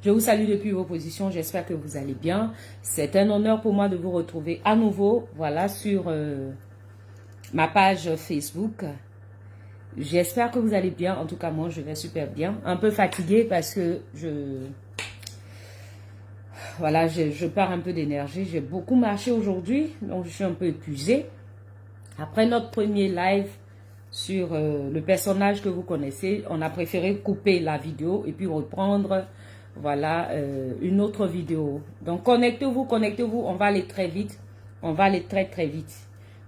Je vous salue depuis vos positions, j'espère que vous allez bien. C'est un honneur pour moi de vous retrouver à nouveau, voilà, sur ma page Facebook. J'espère que vous allez bien, en tout cas moi je vais super bien. Un peu fatiguée parce que je perds un peu d'énergie. J'ai beaucoup marché aujourd'hui, donc je suis un peu épuisée. Après notre premier live sur le personnage que vous connaissez, on a préféré couper la vidéo et puis reprendre, voilà, une autre vidéo. Donc connectez-vous, on va aller très vite. On va aller très très vite.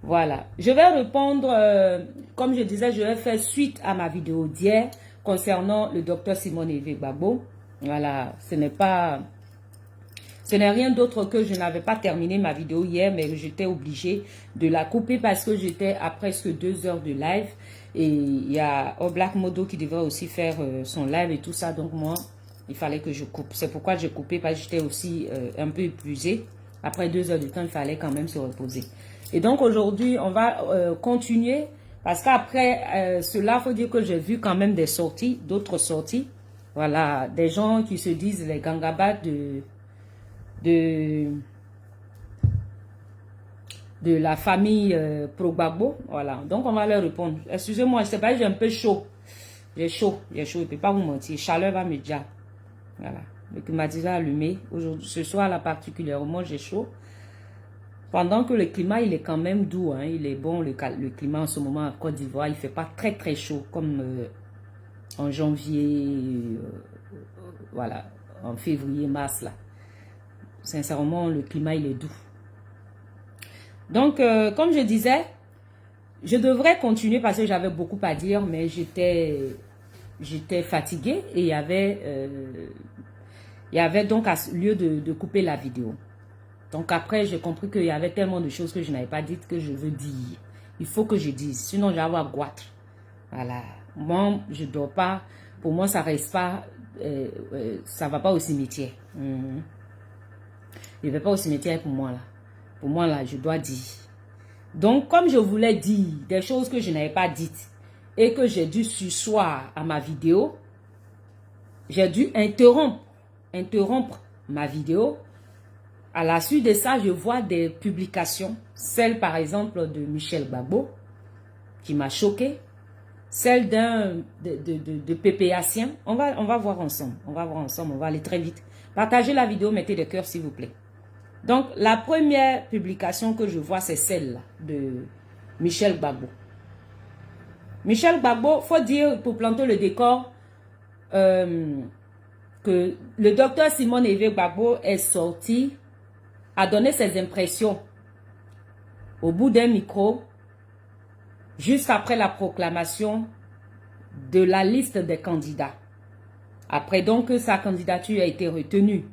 Voilà. Je vais répondre, comme je disais, je vais faire suite à ma vidéo d'hier concernant le docteur Simone Hervé Gbagbo. Voilà, ce n'est rien d'autre que je n'avais pas terminé ma vidéo hier, mais j'étais obligée de la couper parce que j'étais à presque 2 heures de live. Et il y a Black Modo qui devrait aussi faire son live et tout ça. Donc moi, il fallait que je coupe. C'est pourquoi j'ai coupé, parce que j'étais aussi un peu épuisée. Après 2 heures de temps, il fallait quand même se reposer. Et donc aujourd'hui, on va continuer. Parce qu'après cela, il faut dire que j'ai vu quand même des sorties, d'autres sorties. Voilà, des gens qui se disent les gangabats de la famille Pro-Gbagbo. Voilà, donc on va leur répondre. Excusez-moi, je sais pas, j'ai un peu chaud. J'ai chaud, je ne peux pas vous mentir. Chaleur va me dire. Voilà, le climatiseur allumé. Aujourd'hui, ce soir là particulièrement, j'ai chaud. Pendant que le climat, il est quand même doux. Hein, il est bon, le climat en ce moment en Côte d'Ivoire, il ne fait pas très très chaud comme en janvier, voilà, en février, mars là. Sincèrement, le climat, il est doux. Donc, comme je disais, je devrais continuer parce que j'avais beaucoup à dire, mais j'étais fatiguée et il y avait donc lieu de couper la vidéo. Donc après, j'ai compris qu'il y avait tellement de choses que je n'avais pas dites que je veux dire. Il faut que je dise, sinon j'ai avoir goitre. Voilà. Moi, je ne dors pas. Pour moi, ça reste pas, ça va pas au cimetière. Je ne vais pas au cimetière pour moi là. Pour moi là, je dois dire. Donc, comme je voulais dire des choses que je n'avais pas dites et que j'ai dû surseoir à ma vidéo, j'ai dû interrompre ma vidéo. À la suite de ça, je vois des publications, celle par exemple de Michel Gbagbo, qui m'a choquée, celle de PPAcien. On va voir ensemble, on va aller très vite. Partagez la vidéo, mettez des cœurs s'il vous plaît. Donc, la première publication que je vois, c'est celle-là de Michel Gbagbo. Michel Gbagbo, faut dire, pour planter le décor, que le docteur Simone Hervé Gbagbo est sorti, a donné ses impressions au bout d'un micro, juste après la proclamation de la liste des candidats. Après donc que sa candidature a été retenue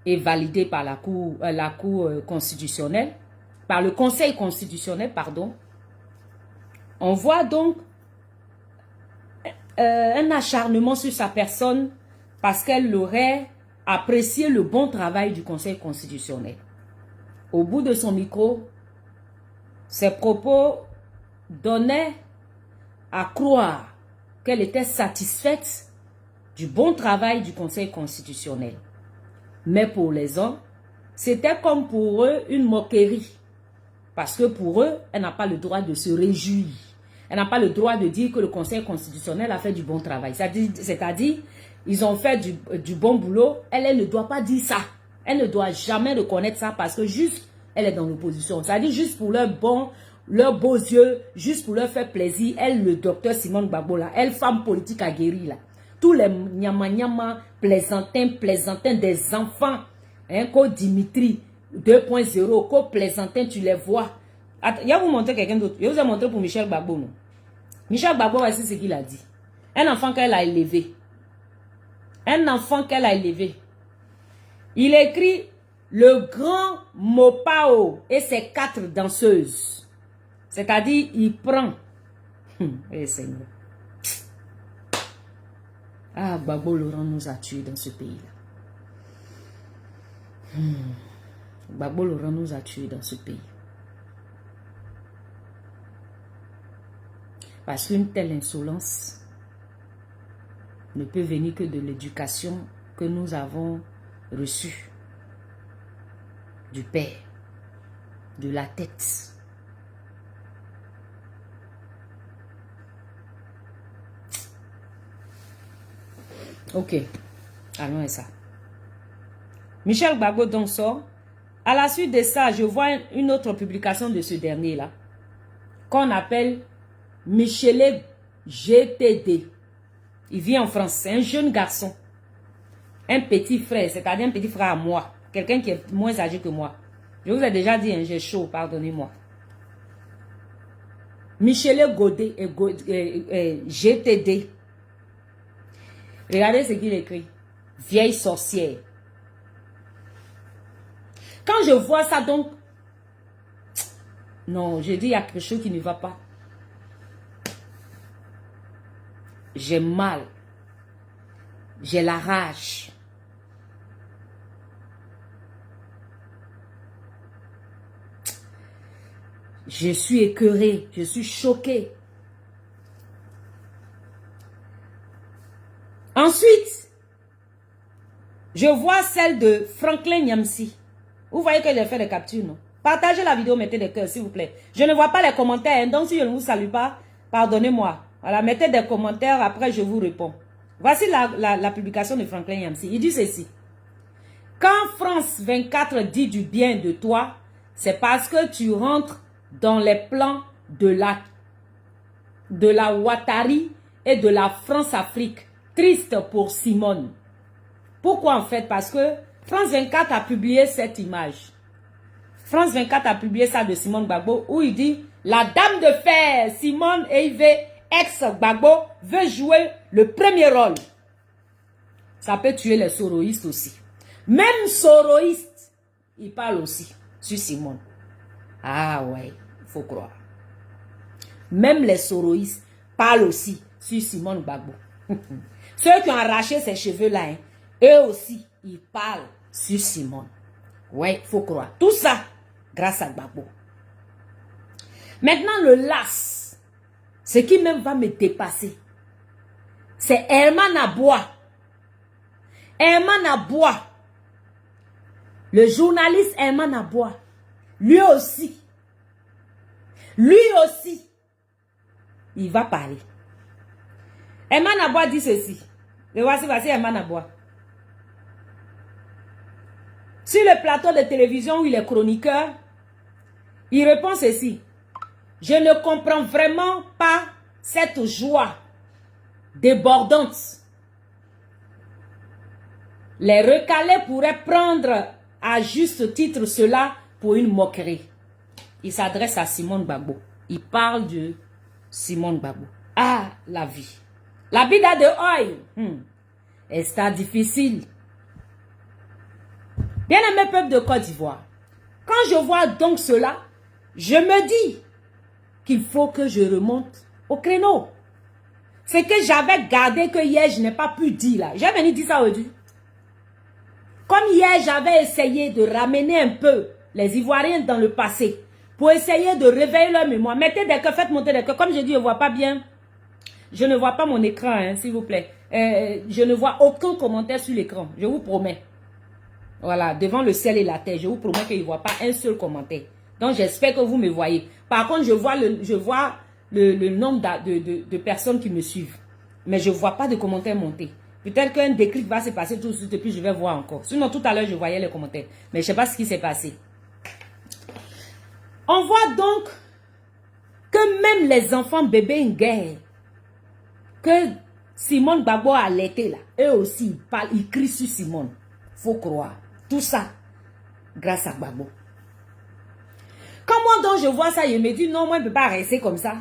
et validée par la Cour constitutionnelle, par le Conseil constitutionnel, pardon, on voit donc un acharnement sur sa personne parce qu'elle aurait apprécié le bon travail du Conseil constitutionnel. Au bout de son micro, ses propos donnaient à croire qu'elle était satisfaite du bon travail du Conseil constitutionnel. Mais pour les uns, c'était comme pour eux une moquerie. Parce que pour eux, elle n'a pas le droit de se réjouir. Elle n'a pas le droit de dire que le Conseil constitutionnel a fait du bon travail. C'est-à-dire, ils ont fait du bon boulot. Elle ne doit pas dire ça. Elle ne doit jamais reconnaître ça parce que juste, elle est dans l'opposition. C'est-à-dire, juste pour leurs beaux yeux, juste pour leur faire plaisir, elle, le docteur Simone Gbagbo, là, elle, femme politique aguerrie, là. Tous les nyama plaisantins des enfants, hein, comme Dimitri 2.0, comme plaisantin, tu les vois. Attends, il va vous montrer quelqu'un d'autre. Je vous ai montré pour Michel Gbagbo, non? Michel Gbagbo, voici ce qu'il a dit. Un enfant qu'elle a élevé. Un enfant qu'elle a élevé. Il écrit le grand Mopao et ses 4 danseuses. C'est-à-dire, il prend. Eh Seigneur. Ah, Gbagbo Laurent nous a tués dans ce pays-là. Gbagbo Laurent nous a tués dans ce pays. Parce qu'une telle insolence ne peut venir que de l'éducation que nous avons reçu du Père, de la tête. Ok, allons à ça. Michel Gbagbo donc sort. À la suite de ça, je vois une autre publication de ce dernier-là, qu'on appelle Michele GTD. Il vit en France, c'est un jeune garçon. Un petit frère, c'est-à-dire un petit frère à moi. Quelqu'un qui est moins âgé que moi. Je vous ai déjà dit, hein, j'ai chaud, pardonnez-moi. Michele Godet et GTD. Regardez ce qu'il écrit. Vieille sorcière. Quand je vois ça, donc... Non, je dis, il y a quelque chose qui ne va pas. J'ai mal. J'ai la rage. Je suis écœurée. Je suis choquée. Ensuite, je vois celle de Franklin Nyamsi. Vous voyez que j'ai fait des captures, non? Partagez la vidéo, mettez des cœurs, s'il vous plaît. Je ne vois pas les commentaires, hein, donc si je ne vous salue pas, pardonnez-moi. Voilà, mettez des commentaires, après je vous réponds. Voici la publication de Franklin Nyamsi. Il dit ceci. Quand France 24 dit du bien de toi, c'est parce que tu rentres dans les plans de la Ouattari et de la France-Afrique. Triste pour Simone. Pourquoi en fait? Parce que France 24 a publié cette image. France 24 a publié ça de Simone Gbagbo où il dit la dame de fer Simone Eivé ex-Gbagbo veut jouer le premier rôle. Ça peut tuer les soroïstes aussi. Même soroïstes, ils parlent aussi sur Simone. Ah ouais, il faut croire. Même les soroïstes parlent aussi sur Simone Gbagbo. Ceux qui ont arraché ces cheveux-là, hein, eux aussi, ils parlent sur Simone. Ouais, il faut croire. Tout ça, grâce à Gbagbo. Maintenant, le las, ce qui même va me dépasser, c'est Herman Aboua. Herman Aboua, le journaliste Herman Aboua, lui aussi, il va parler. Herman Aboua dit ceci. Et voici Herman Aboua. Sur le plateau de télévision où il est chroniqueur, il répond ceci. Je ne comprends vraiment pas cette joie débordante. Les recalés pourraient prendre à juste titre cela pour une moquerie. Il s'adresse à Simone Gbagbo. Il parle de Simone Gbagbo. Ah, la vie. La vida de hoy est difficile. Bien-aimé peuple de Côte d'Ivoire, quand je vois donc cela, je me dis qu'il faut que je remonte au créneau. Ce que j'avais gardé que hier, je n'ai pas pu dire là. J'ai venu dire ça aujourd'hui. Comme hier, j'avais essayé de ramener un peu les Ivoiriens dans le passé pour essayer de réveiller leur mémoire. Mettez des cœurs, faites monter des cœurs. Comme je dis, je ne vois pas bien. Je ne vois pas mon écran, hein, s'il vous plaît. Je ne vois aucun commentaire sur l'écran. Je vous promets. Voilà, devant le ciel et la terre, je vous promets qu'il ne voit pas un seul commentaire. Donc, j'espère que vous me voyez. Par contre, je vois le nombre de personnes qui me suivent. Mais je ne vois pas de commentaires monter. Peut-être qu'un déclic va se passer tout de suite et puis je vais voir encore. Sinon, tout à l'heure, je voyais les commentaires. Mais je ne sais pas ce qui s'est passé. On voit donc que même les enfants bébés en guerre, que Simone Gbagbo a allaité là, eux aussi, ils parlent, ils crient sur Simone. Faut croire. Tout ça, grâce à Gbagbo. Quand moi donc je vois ça, je me dis non, moi je ne peux pas rester comme ça.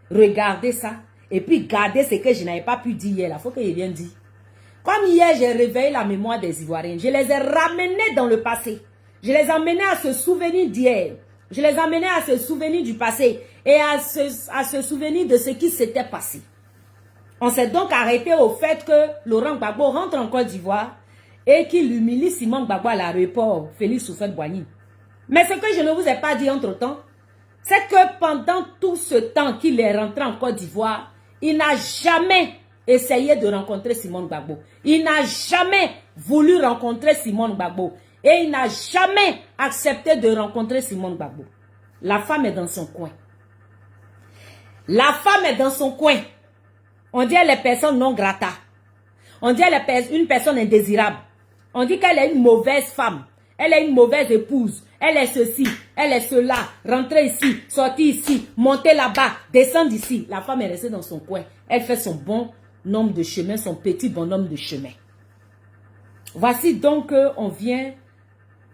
Regardez ça. Et puis gardez ce que je n'avais pas pu dire hier. Il faut que je vienne dire. Comme hier, j'ai réveillé la mémoire des Ivoiriens. Je les ai ramenés dans le passé. Je les ai emmenés à se souvenir d'hier. Je les ai emmenés à se souvenir du passé. Et à se souvenir de ce qui s'était passé. On s'est donc arrêté au fait que Laurent Gbagbo rentre en Côte d'Ivoire et qu'il humilie Simone Gbagbo à l'aéroport Félix Houphouët-Boigny. Mais ce que je ne vous ai pas dit entre-temps, c'est que pendant tout ce temps qu'il est rentré en Côte d'Ivoire, il n'a jamais essayé de rencontrer Simone Gbagbo. Il n'a jamais voulu rencontrer Simone Gbagbo. Et il n'a jamais accepté de rencontrer Simone Gbagbo. La femme est dans son coin. La femme est dans son coin. On dit elle est personne non grata. On dit elle est une personne indésirable. On dit qu'elle est une mauvaise femme. Elle est une mauvaise épouse. Elle est ceci, elle est cela. Rentrez ici, sortez ici, montez là-bas, descendez ici. La femme est restée dans son coin. Elle fait son bon nombre de chemins, son petit bonhomme de chemin. Voici donc qu'on vient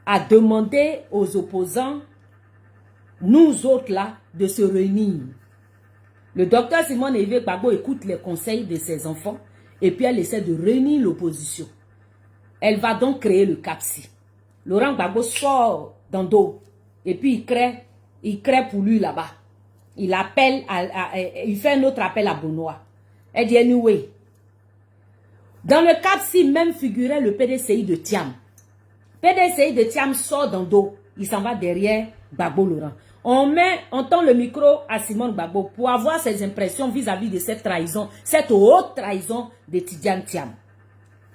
à demander aux opposants, nous autres là, de se réunir. Le docteur Simone Evé Gbagbo écoute les conseils de ses enfants et puis elle essaie de réunir l'opposition. Elle va donc créer le CAPSI. Laurent Gbagbo sort dans dos et puis il crée pour lui là-bas. Il appelle, il fait un autre appel à Benoît. Elle dit anyway. Dans le CAPSI même figurait le PDCI de Thiam. PDCI de Thiam sort dans dos. Il s'en va derrière Gbagbo Laurent. On tend le micro à Simone Gbagbo pour avoir ses impressions vis-à-vis de cette trahison, cette haute trahison de Tidjane Thiam.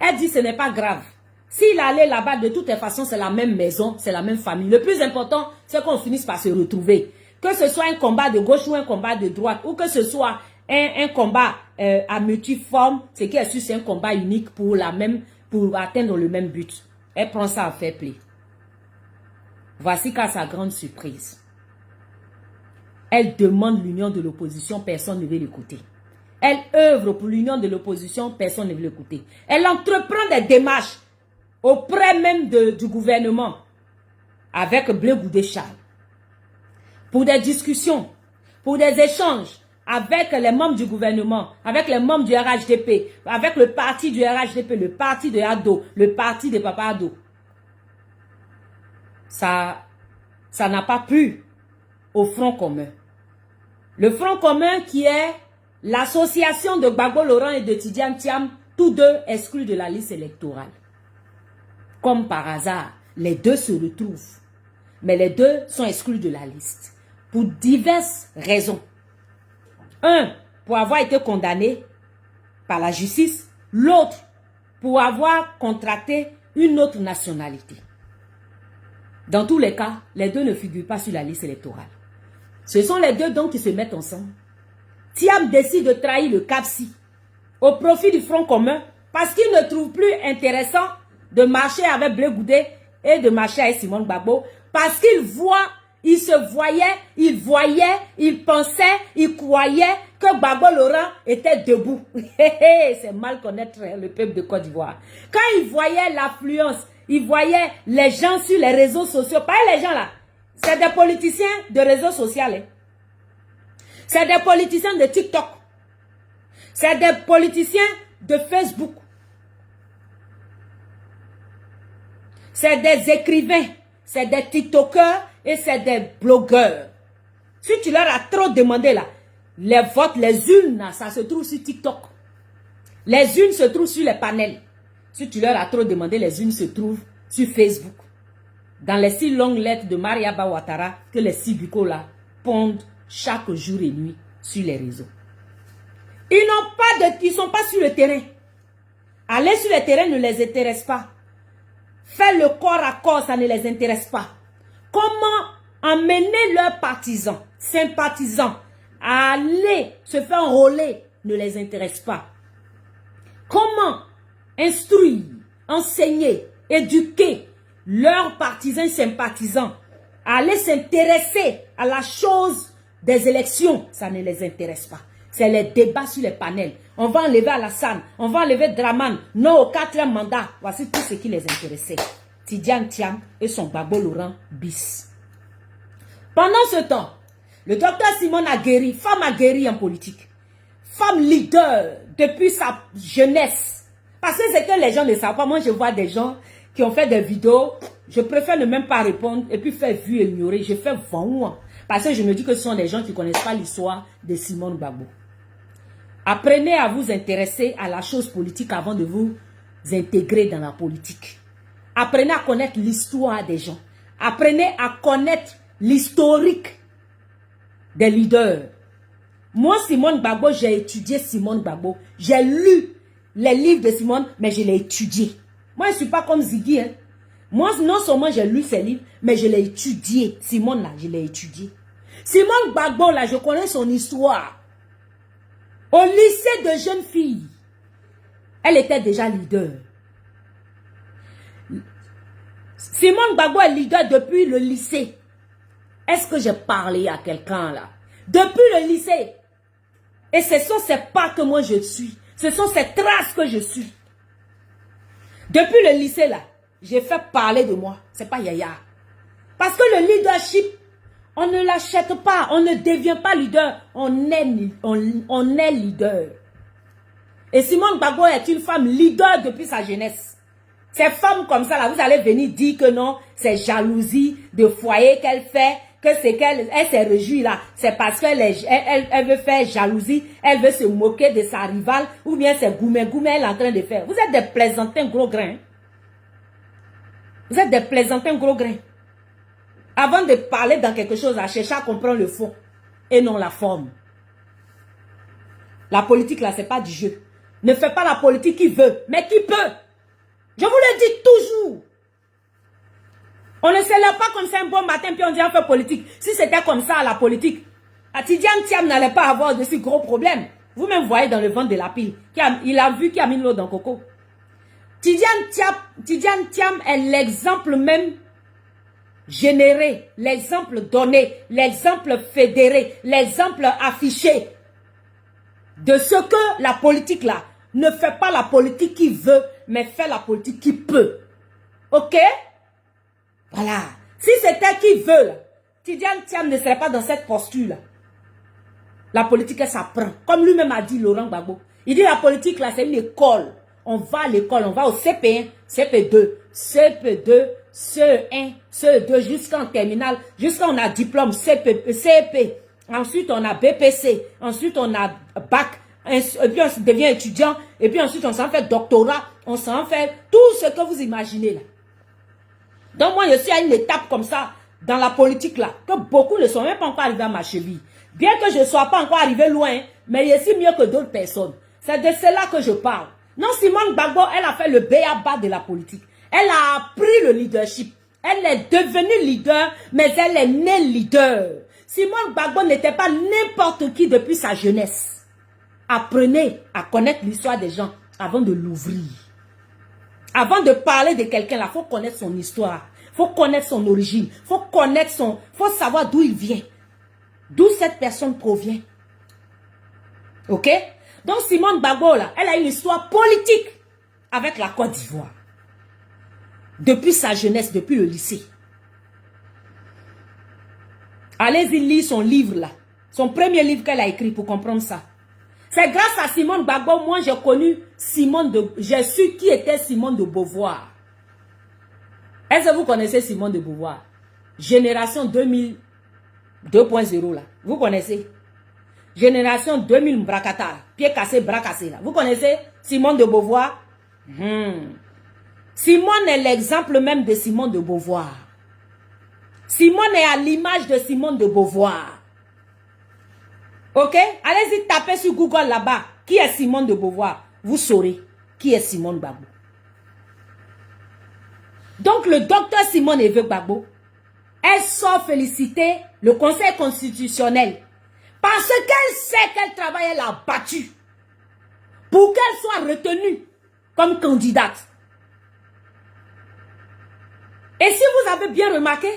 Elle dit ce n'est pas grave. S'il allait là-bas, de toutes les façons, c'est la même maison, c'est la même famille. Le plus important, c'est qu'on finisse par se retrouver. Que ce soit un combat de gauche ou un combat de droite, ou que ce soit un combat à multiforme, ce qui est sûr, c'est un combat unique pour atteindre le même but. Elle prend ça à fair play. Voici qu'à sa grande surprise, elle demande l'union de l'opposition, personne ne veut l'écouter. Elle œuvre pour l'union de l'opposition, personne ne veut l'écouter. Elle entreprend des démarches auprès même du gouvernement avec Blé Goudé Charles pour des discussions, pour des échanges avec les membres du gouvernement, avec les membres du RHDP, avec le parti du RHDP, le parti de Ado, le parti de Papa Ado. Ça n'a pas plu au Front commun. Le Front commun qui est l'association de Gbagbo Laurent et de Tidjane Thiam, tous deux exclus de la liste électorale. Comme par hasard, les deux se retrouvent. Mais les deux sont exclus de la liste. Pour diverses raisons. Un, pour avoir été condamné par la justice. L'autre, pour avoir contracté une autre nationalité. Dans tous les cas, les deux ne figurent pas sur la liste électorale. Ce sont les deux donc qui se mettent ensemble. Thiam décide de trahir le CAPSI au profit du Front commun parce qu'il ne trouve plus intéressant de marcher avec Blé Goudé et de marcher avec Simone Gbagbo parce qu'il voit, il se voyait, il pensait, il croyait que Gbagbo Laurent était debout. C'est mal connaître le peuple de Côte d'Ivoire. Quand il voyait l'affluence, il voyait les gens sur les réseaux sociaux, pas les gens là, c'est des politiciens de réseaux sociaux. Hein. C'est des politiciens de TikTok. C'est des politiciens de Facebook. C'est des écrivains, c'est des TikTokers et c'est des blogueurs. Si tu leur as trop demandé là, les votes, les urnes, ça se trouve sur TikTok. Les urnes se trouvent sur les panels. Si tu leur as trop demandé, les urnes se trouvent sur Facebook. Dans les 6 longues lettres de Mariaba Ouattara que les 6 bucos là pondent chaque jour et nuit sur les réseaux. Ils sont pas sur le terrain. Aller sur le terrain ne les intéresse pas. Faire le corps à corps, ça ne les intéresse pas. Comment amener leurs partisans, sympathisants, à aller se faire enrôler ne les intéresse pas. Comment instruire, enseigner, éduquer leurs partisans, sympathisants, à aller s'intéresser à la chose des élections, ça ne les intéresse pas. C'est les débats sur les panels. On va enlever Alassane, on va enlever Draman, non au 4e mandat. Voici tout ce qui les intéressait. Tidjane Thiam et son Gbagbo Laurent bis. Pendant ce temps, le docteur Simone a guéri, femme a guéri en politique. Femme leader depuis sa jeunesse. Parce que c'est que les gens ne savent pas. Moi, je vois des gens qui ont fait des vidéos. Je préfère ne même pas répondre et puis faire vue et ignorer. Je fais vent. Parce que je me dis que ce sont des gens qui ne connaissent pas l'histoire de Simone Gbagbo. Apprenez à vous intéresser à la chose politique avant de vous intégrer dans la politique. Apprenez à connaître l'histoire des gens. Apprenez à connaître l'historique des leaders. Moi, Simone Gbagbo, j'ai étudié Simone Gbagbo. J'ai lu les livres de Simone, mais je l'ai étudié. Moi, je ne suis pas comme Ziggy. Hein. Moi, non seulement j'ai lu ses livres, mais je l'ai étudié. Simone, là, je l'ai étudié. Simone Gbagbo, là, je connais son histoire. Au lycée de jeunes filles, elle était déjà leader. Simone Gbagbo est leader depuis le lycée. Est-ce que j'ai parlé à quelqu'un là? Depuis le lycée. Et ce sont ces pas que moi je suis. Ce sont ces traces que je suis. Depuis le lycée là, j'ai fait parler de moi. C'est pas Yaya. Parce que le leadership, on ne l'achète pas. On ne devient pas leader. On est leader. Et Simone Gbagbo est une femme leader depuis sa jeunesse. Ces femmes comme ça là, vous allez venir dire que non, c'est jalousie de foyer qu'elle fait. Que c'est qu'elle s'est réjouie là, c'est parce qu'elle elle veut faire jalousie, elle veut se moquer de sa rivale, ou bien c'est goumé elle est en train de faire. Vous êtes des plaisantins gros grains. Vous êtes des plaisantins gros grains. Avant de parler dans quelque chose, à chercher à comprendre le fond et non la forme. La politique là, c'est pas du jeu. Ne fais pas la politique qui veut, mais qui peut. Je vous le dis toujours. On ne se lève pas comme ça un bon matin puis on dit on fait politique. Si c'était comme ça la politique, Tidjane Thiam n'allait pas avoir de si gros problèmes. Vous-même voyez dans le ventre de la pile. Il a vu qu'il a mis l'eau dans Coco. Tidjane Thiam est l'exemple même généré, l'exemple donné, l'exemple fédéré, l'exemple affiché de ce que la politique là ne fait pas la politique qui veut, mais fait la politique qui peut. Ok? Voilà. Si c'était qui veut, Tidjane Thiam ne serait pas dans cette posture-là. La politique, elle s'apprend. Comme lui-même a dit Laurent Gbagbo. Il dit la politique, là, c'est une école. On va à l'école, on va au CP1, CP2, CP2, CE1, CE2, jusqu'en terminale, jusqu'à on a diplôme CP. Ensuite, on a BPC. Ensuite, on a bac. Et puis, on devient étudiant. Et puis, ensuite, on s'en fait doctorat. On s'en fait tout ce que vous imaginez, là. Donc moi, je suis à une étape comme ça, dans la politique là, que beaucoup ne sont même pas encore arrivés à ma cheville. Bien que je ne sois pas encore arrivé loin, mais je suis mieux que d'autres personnes. C'est de cela que je parle. Non, Simone Gbagbo, elle a fait le b.a.-ba de la politique. Elle a appris le leadership. Elle est devenue leader, mais elle est née leader. Simone Gbagbo n'était pas n'importe qui depuis sa jeunesse. Apprenez à connaître l'histoire des gens avant de l'ouvrir. Avant de parler de quelqu'un là, il faut connaître son histoire. Il faut connaître son origine. Il faut connaître faut savoir d'où il vient. D'où cette personne provient. Ok? Donc Simone Gbagbo là, elle a une histoire politique avec la Côte d'Ivoire. Depuis sa jeunesse, depuis le lycée. Allez-y lire son livre là. Son premier livre qu'elle a écrit pour comprendre ça. C'est grâce à Simone Gbagbo, moi j'ai connu j'ai su qui était Simone de Beauvoir. Est-ce que vous connaissez Simone de Beauvoir? Génération 2000 2.0 là. Vous connaissez? Génération 2000 Bracata. Pied cassé, bras cassé là. Vous connaissez Simone de Beauvoir? Simone est l'exemple même de Simone de Beauvoir. Simone est à l'image de Simone de Beauvoir. Ok? Allez-y taper sur Google là-bas. Qui est Simone de Beauvoir? Vous saurez qui est Simone Gbagbo. Donc le docteur Simone Eve Gbagbo, elle sort féliciter le Conseil constitutionnel parce qu'elle sait quel travail elle a battu pour qu'elle soit retenue comme candidate. Et si vous avez bien remarqué,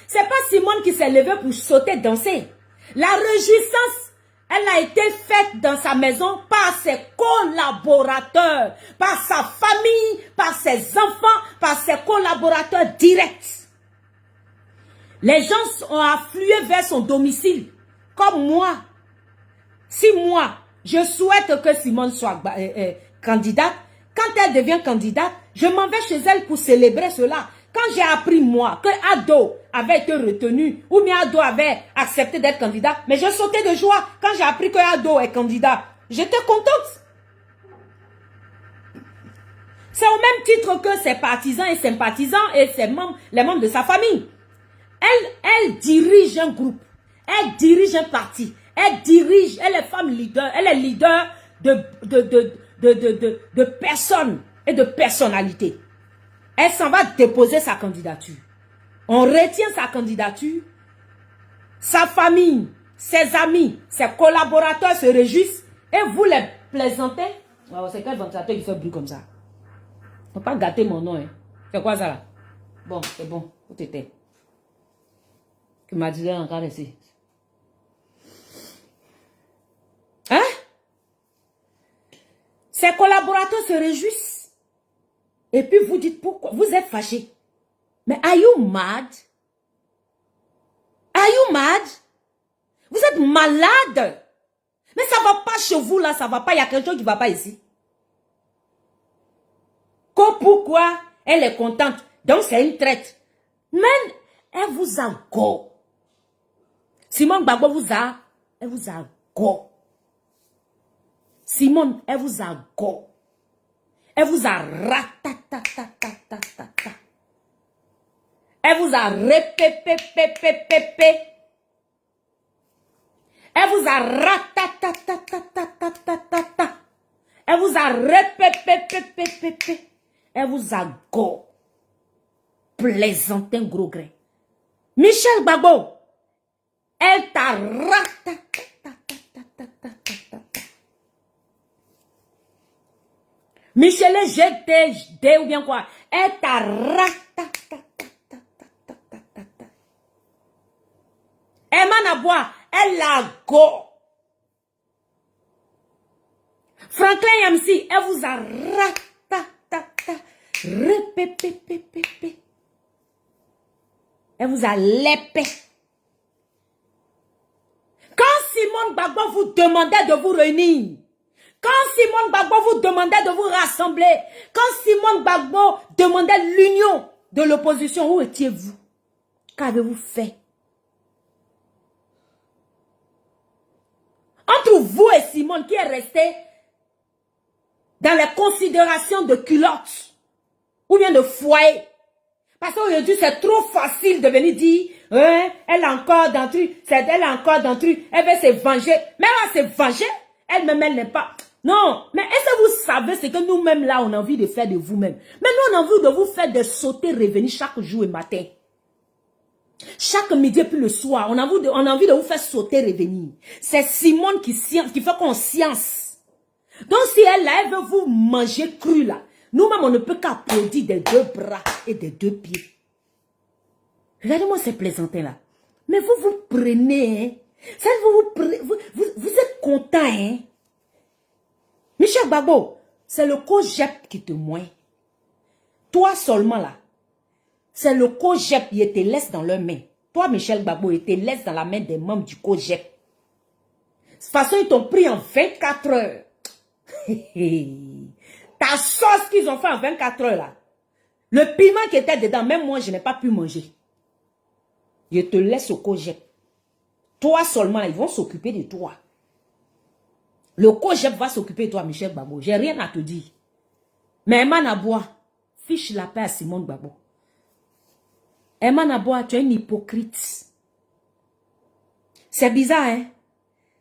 c'est pas Simone qui s'est levée pour sauter, danser. La réjouissance, elle a été faite dans sa maison par ses collaborateurs, par sa famille, par ses enfants, par ses collaborateurs directs. Les gens ont afflué vers son domicile, comme moi. Si moi, je souhaite que Simone soit candidate, quand elle devient candidate, je m'en vais chez elle pour célébrer cela. Quand j'ai appris, moi, que Ado avait été retenu, ou bien Ado avait accepté d'être candidat, mais je sautais de joie quand j'ai appris que Ado est candidat. J'étais contente. C'est au même titre que ses partisans et sympathisants et les membres de sa famille. Elle dirige un groupe, elle dirige un parti, Elle dirige, elle est femme leader, elle est leader de personnes et de personnalités. Elle s'en va déposer sa candidature. On retient sa candidature. Sa famille, ses amis, ses collaborateurs se réjouissent et vous les plaisantez. Oh, c'est quel ventilateur qui fait bruit comme ça? Faut pas gâter mon nom. Hein. C'est quoi ça là? Bon, c'est bon. Où t'étais? Que m'a dit encore ici. Hein? Ses collaborateurs se réjouissent. Et puis vous dites pourquoi? Vous êtes fâché. Mais are you mad? Are you mad? Vous êtes malade. Mais ça va pas chez vous là, ça va pas. Il y a quelque chose qui va pas ici. Pourquoi elle est contente? Donc c'est une traite. Mais elle vous a go. Simone Gbagbo elle vous a go. Simone, elle vous a go. Elle vous a ratatatatata. Elle vous a répépépépépépé. Elle vous a ratatatatata. Elle vous a répépépépépépé. Elle vous a go. Plaisantin gros gré. Michel Gbagbo, elle t'a ratatatatata. Michel GTD ou bien quoi? Elle t'a ratatatatata. Emma Nabois, elle a go. Franklin Yamsi, elle vous a ratatata, répépépépépé. Elle vous a lépé. Quand Simone Gbagbo vous demandait de vous réunir, quand Simone Gbagbo vous demandait de vous rassembler, quand Simone Gbagbo demandait l'union de l'opposition, où étiez-vous? Qu'avez-vous fait? Entre vous et Simone qui est resté dans les considérations de culottes ou bien de foyer. Parce qu'aujourd'hui, c'est trop facile de venir dire hein, elle a encore d'un truc, elle a encore d'un truc, elle veut se venger. Mais elle va se venger, elle-même, elle n'est pas. Non, mais est-ce que vous savez ce que nous-mêmes là, on a envie de faire de vous-même? Mais nous, on a envie de vous faire de sauter, revenir chaque jour et matin. Chaque midi et puis le soir, on a envie de vous faire sauter, revenir. C'est Simone qui fait qu'on science. Donc si elle là, elle veut vous manger cru là, nous-mêmes on ne peut qu'applaudir des deux bras et des deux pieds. Regardez-moi ces plaisantins là. Mais vous prenez, hein. Ça, vous êtes content, hein. Michel Gbagbo, c'est le COJEP qui te moine. Toi seulement là. C'est le COJEP qui te laisse dans leurs mains. Toi, Michel Gbagbo, il te laisse dans la main des membres du COJEP. De toute façon, ils t'ont pris en 24 heures. Ta sauce qu'ils ont fait en 24 heures là. Le piment qui était dedans, même moi, je n'ai pas pu manger. Je te laisse au COJEP. Toi seulement, ils vont s'occuper de toi. Le COJEP va s'occuper de toi, Michel Gbagbo. J'ai rien à te dire. Mais Emma Nabois, fiche la paix à Simone Gbagbo. Emma Nabois, tu es une hypocrite. C'est bizarre, hein?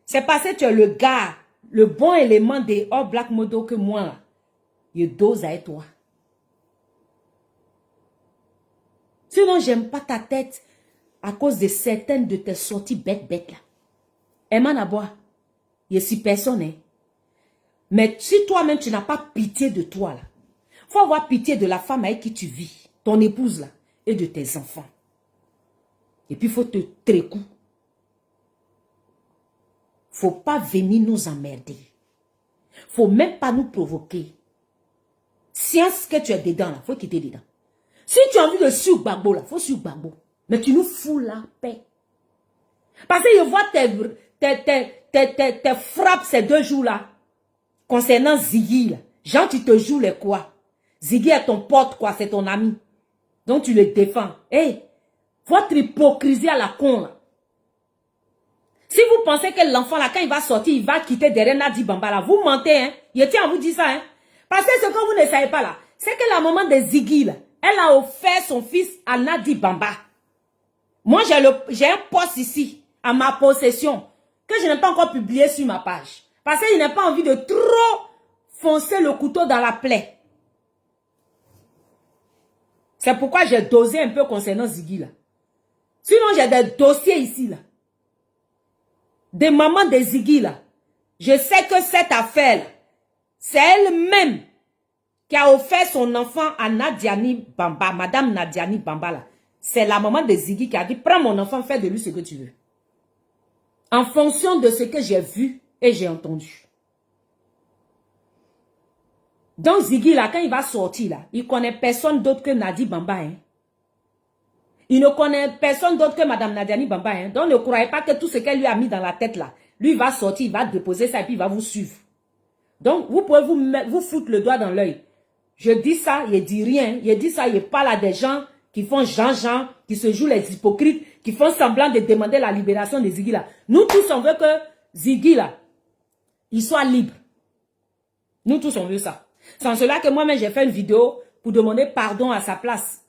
C'est parce que tu es le gars, le bon élément des All Black Model que moi, là, je dose avec toi. Sinon, j'aime pas ta tête à cause de certaines de tes sorties bêtes là. Emma Nabois, je suis personne, hein? Mais si toi-même, tu n'as pas pitié de toi, là, faut avoir pitié de la femme avec qui tu vis, ton épouse, là, et de tes enfants. Et puis, il faut te trécou. Faut pas venir nous emmerder. Faut même pas nous provoquer. Science que tu es dedans, là, faut quitter dedans. Si tu as envie de suivre Gbagbo, là, faut suivre Gbagbo. Mais tu nous fous la paix. Parce que je vois tes frappes ces 2 jours-là, concernant Ziggy, là. Genre, tu te joues les quoi? Ziggy est ton pote, quoi, c'est ton ami. Donc, tu le défends. Hey, votre hypocrisie à la con, là. Si vous pensez que l'enfant, là, quand il va sortir, il va quitter derrière Nadi Bamba, là, vous mentez, hein. Je tiens à vous dire ça, hein. Parce que ce que vous ne savez pas, là, c'est que la maman de Ziggy, là, elle a offert son fils à Nadi Bamba. Moi, j'ai un poste ici, à ma possession. que je n'ai pas encore publié sur ma page. Parce que je n'ai pas envie de trop foncer le couteau dans la plaie. C'est pourquoi j'ai dosé un peu concernant Ziggy là. Sinon, j'ai des dossiers ici là. Des mamans de Ziggy là. Je sais que cette affaire, c'est elle-même qui a offert son enfant à Nadiani Bamba, Madame Nadiani Bamba là. C'est la maman de Ziggy qui a dit, prends mon enfant, fais de lui ce que tu veux. En fonction de ce que j'ai vu et j'ai entendu. Donc Ziggy là, quand il va sortir là, il ne connaît personne d'autre que Nadi Bamba. Hein. Il ne connaît personne d'autre que Madame Nadiani Bamba. Hein. Donc ne croyez pas que tout ce qu'elle lui a mis dans la tête là, lui il va sortir, il va déposer ça et puis il va vous suivre. Donc vous pouvez vous foutre le doigt dans l'œil. Je dis ça, il dit rien. Il dit ça, il parle à des gens qui font Jean-Jean, qui se jouent les hypocrites, qui font semblant de demander la libération de Ziggy là. Nous tous on veut que Ziggy là, il soit libre. Nous tous on veut ça. C'est en cela que moi-même j'ai fait une vidéo pour demander pardon à sa place,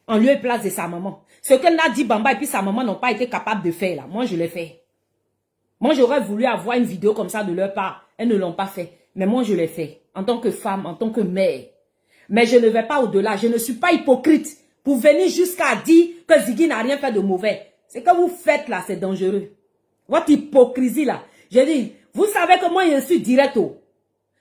en lieu et place de sa maman. Ce que Nadi Bamba et puis sa maman n'ont pas été capables de faire là, moi je l'ai fait. Moi j'aurais voulu avoir une vidéo comme ça de leur part, elles ne l'ont pas fait. Mais moi je l'ai fait, en tant que femme, en tant que mère. Mais je ne vais pas au-delà, je ne suis pas hypocrite pour venir jusqu'à dire que Ziggy n'a rien fait de mauvais. Ce que vous faites là, c'est dangereux. Votre hypocrisie là, je dis, vous savez que moi je suis direct.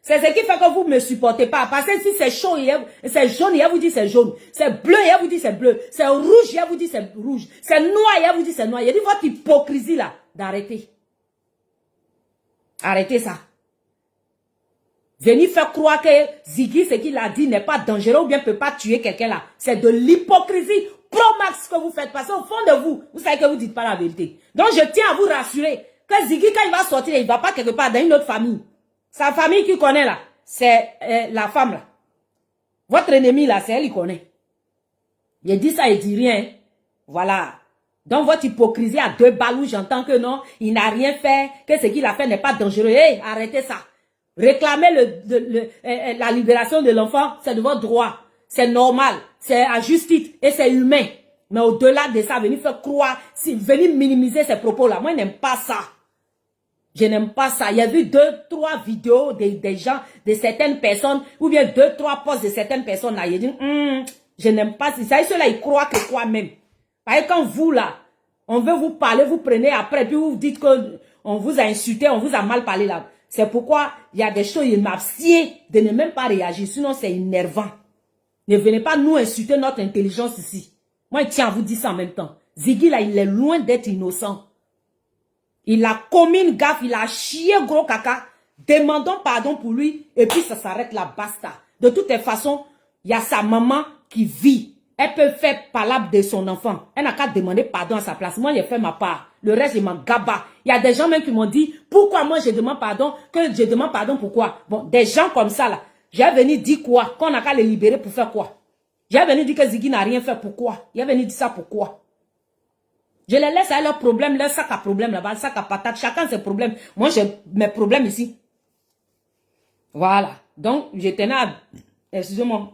C'est ce qui fait que vous ne me supportez pas. Parce que si c'est chaud, c'est jaune, il vous dit c'est jaune. C'est bleu, il vous dit c'est bleu. C'est rouge, il vous dit c'est rouge. C'est noir, il vous dit c'est noir. Il dit votre hypocrisie là, d'arrêter. Arrêtez ça. Venir faire croire que Ziggy, ce qu'il a dit n'est pas dangereux ou bien ne peut pas tuer quelqu'un là. C'est de l'hypocrisie pro max que vous faites. Parce qu'au fond de vous, vous savez que vous ne dites pas la vérité. Donc je tiens à vous rassurer que Ziggy, quand il va sortir, il ne va pas quelque part dans une autre famille. Sa famille qui connaît là, c'est la femme là. Votre ennemi là, c'est elle qui connaît. Il dit ça, il dit rien. Voilà. Donc votre hypocrisie à deux balles où j'entends que non, il n'a rien fait, que ce qu'il a fait n'est pas dangereux. Hey, arrêtez ça. Réclamer la libération de l'enfant, c'est de votre droit. C'est normal. C'est à juste titre et c'est humain. Mais au-delà de ça, venir faire croire, venir minimiser ces propos là, moi je n'aime pas ça. Je n'aime pas ça. Il y a vu 2-3 vidéos des gens, de certaines personnes, ou bien 2-3 posts de certaines personnes là. Il dit, je n'aime pas ça. Ceux-là, ils croient que quoi même. Parce que quand vous là, on veut vous parler, vous prenez après, puis vous dites qu'on vous a insulté, on vous a mal parlé là. C'est pourquoi il y a des choses, il m'abstient de ne même pas réagir. Sinon, c'est énervant. Ne venez pas nous insulter notre intelligence ici. Moi, je tiens à vous dire ça en même temps. Ziggy là, il est loin d'être innocent. Il a commis une gaffe, il a chié gros caca. Demandons pardon pour lui et puis ça s'arrête là, basta. De toutes les façons, il y a sa maman qui vit. Elle peut faire palabre de son enfant. Elle n'a qu'à demander pardon à sa place. Moi, j'ai fait ma part. Le reste, je m'en gaba. Il y a des gens même qui m'ont dit, pourquoi moi je demande pardon? Que je demande pardon pourquoi? Bon, des gens comme ça là, j'ai venu dire quoi? Qu'on n'a qu'à les libérer pour faire quoi? J'ai venu dire que Ziggy n'a rien fait, pourquoi? J'ai venu dire ça pourquoi? Je les laisse à leurs problèmes, leur sac à problème là-bas, sac à patate, chacun ses problèmes. Moi, j'ai mes problèmes ici. Voilà. Donc, je tenais à... Excusez-moi.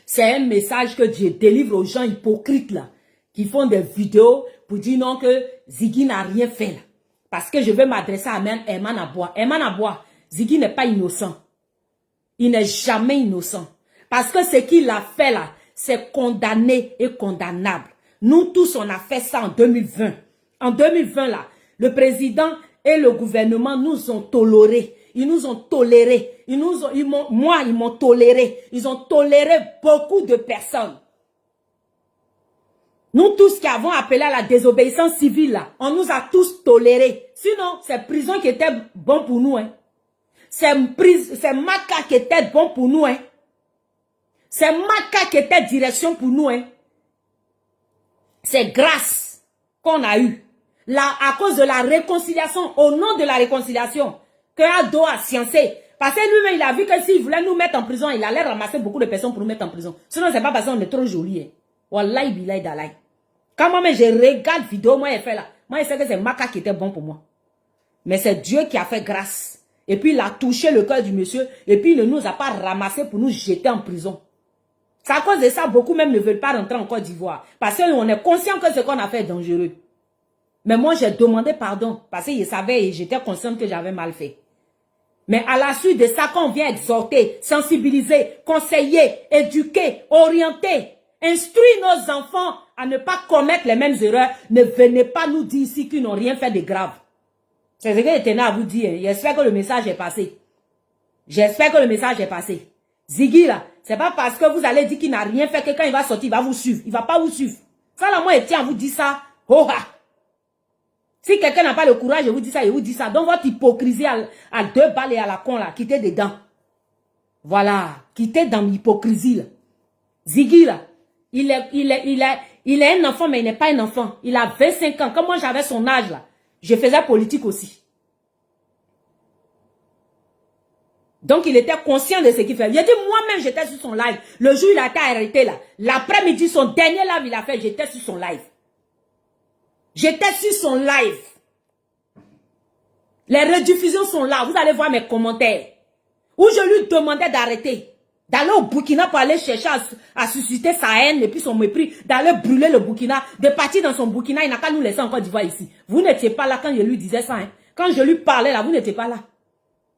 C'est un message que je délivre aux gens hypocrites là, qui font des vidéos pour dire non que Ziggy n'a rien fait là. Parce que je vais m'adresser à Herman Aboua. Herman Aboua, Ziggy n'est pas innocent. Il n'est jamais innocent. Parce que ce qu'il a fait là, c'est condamné et condamnable. Nous tous, on a fait ça en 2020. En 2020, là, le président et le gouvernement nous ont tolérés. Ils nous ont tolérés. Ils m'ont toléré. Ils ont toléré beaucoup de personnes. Nous tous qui avons appelé à la désobéissance civile, là, on nous a tous tolérés. Sinon, c'est prison qui était bon pour nous. Hein. C'est Maka qui était bon pour nous. Hein. C'est Maka qui était direction pour nous. Hein. C'est grâce qu'on a eu. Là, à cause de la réconciliation, au nom de la réconciliation, que Ado a sciencé. Parce que lui-même, il a vu que s'il voulait nous mettre en prison, il allait ramasser beaucoup de personnes pour nous mettre en prison. Sinon, c'est pas parce qu'on est trop jolis. Hein. Wallahi billahi dalai. Quand moi-même, je regarde vidéo, moi, il fait là. Moi, je sais que c'est Maka qui était bon pour moi. Mais c'est Dieu qui a fait grâce. Et puis, il a touché le cœur du monsieur. Et puis, il ne nous a pas ramassé pour nous jeter en prison. C'est à cause de ça, beaucoup même ne veulent pas rentrer en Côte d'Ivoire. Parce qu'on est conscient que ce qu'on a fait est dangereux. Mais moi, j'ai demandé pardon parce qu'il savait et j'étais consciente que j'avais mal fait. Mais à la suite de ça, quand on vient exhorter, sensibiliser, conseiller, éduquer, orienter, instruire nos enfants à ne pas commettre les mêmes erreurs, ne venez pas nous dire ici qu'ils n'ont rien fait de grave. C'est ce que je tenais à vous dire. J'espère que le message est passé. J'espère que le message est passé. Ziggy là, c'est pas parce que vous allez dire qu'il n'a rien fait que quand il va sortir, il va vous suivre. Il va pas vous suivre. Ça là, moi, Etienne vous dit ça. Oh ah. Si quelqu'un n'a pas le courage, je vous dis ça, je vous dis ça. Donc votre hypocrisie à 2 balles et à la con là, quittez dedans. Voilà, quittez dans l'hypocrisie là. Ziggy là, il est un enfant mais il n'est pas un enfant. Il a 25 ans. Comme moi j'avais son âge là, je faisais politique aussi. Donc il était conscient de ce qu'il fait. Il a dit moi-même j'étais sur son live. Le jour il a été arrêté là. L'après-midi son dernier live il a fait, j'étais sur son live. J'étais sur son live. Les rediffusions sont là. Vous allez voir mes commentaires. Où je lui demandais d'arrêter. D'aller au Burkina pour aller chercher à susciter sa haine et puis son mépris. D'aller brûler le Burkina. De partir dans son Burkina. Il n'a qu'à nous laisser en Côte d'Ivoire ici. Vous n'étiez pas là quand je lui disais ça. Hein. Quand je lui parlais là, vous n'étiez pas là.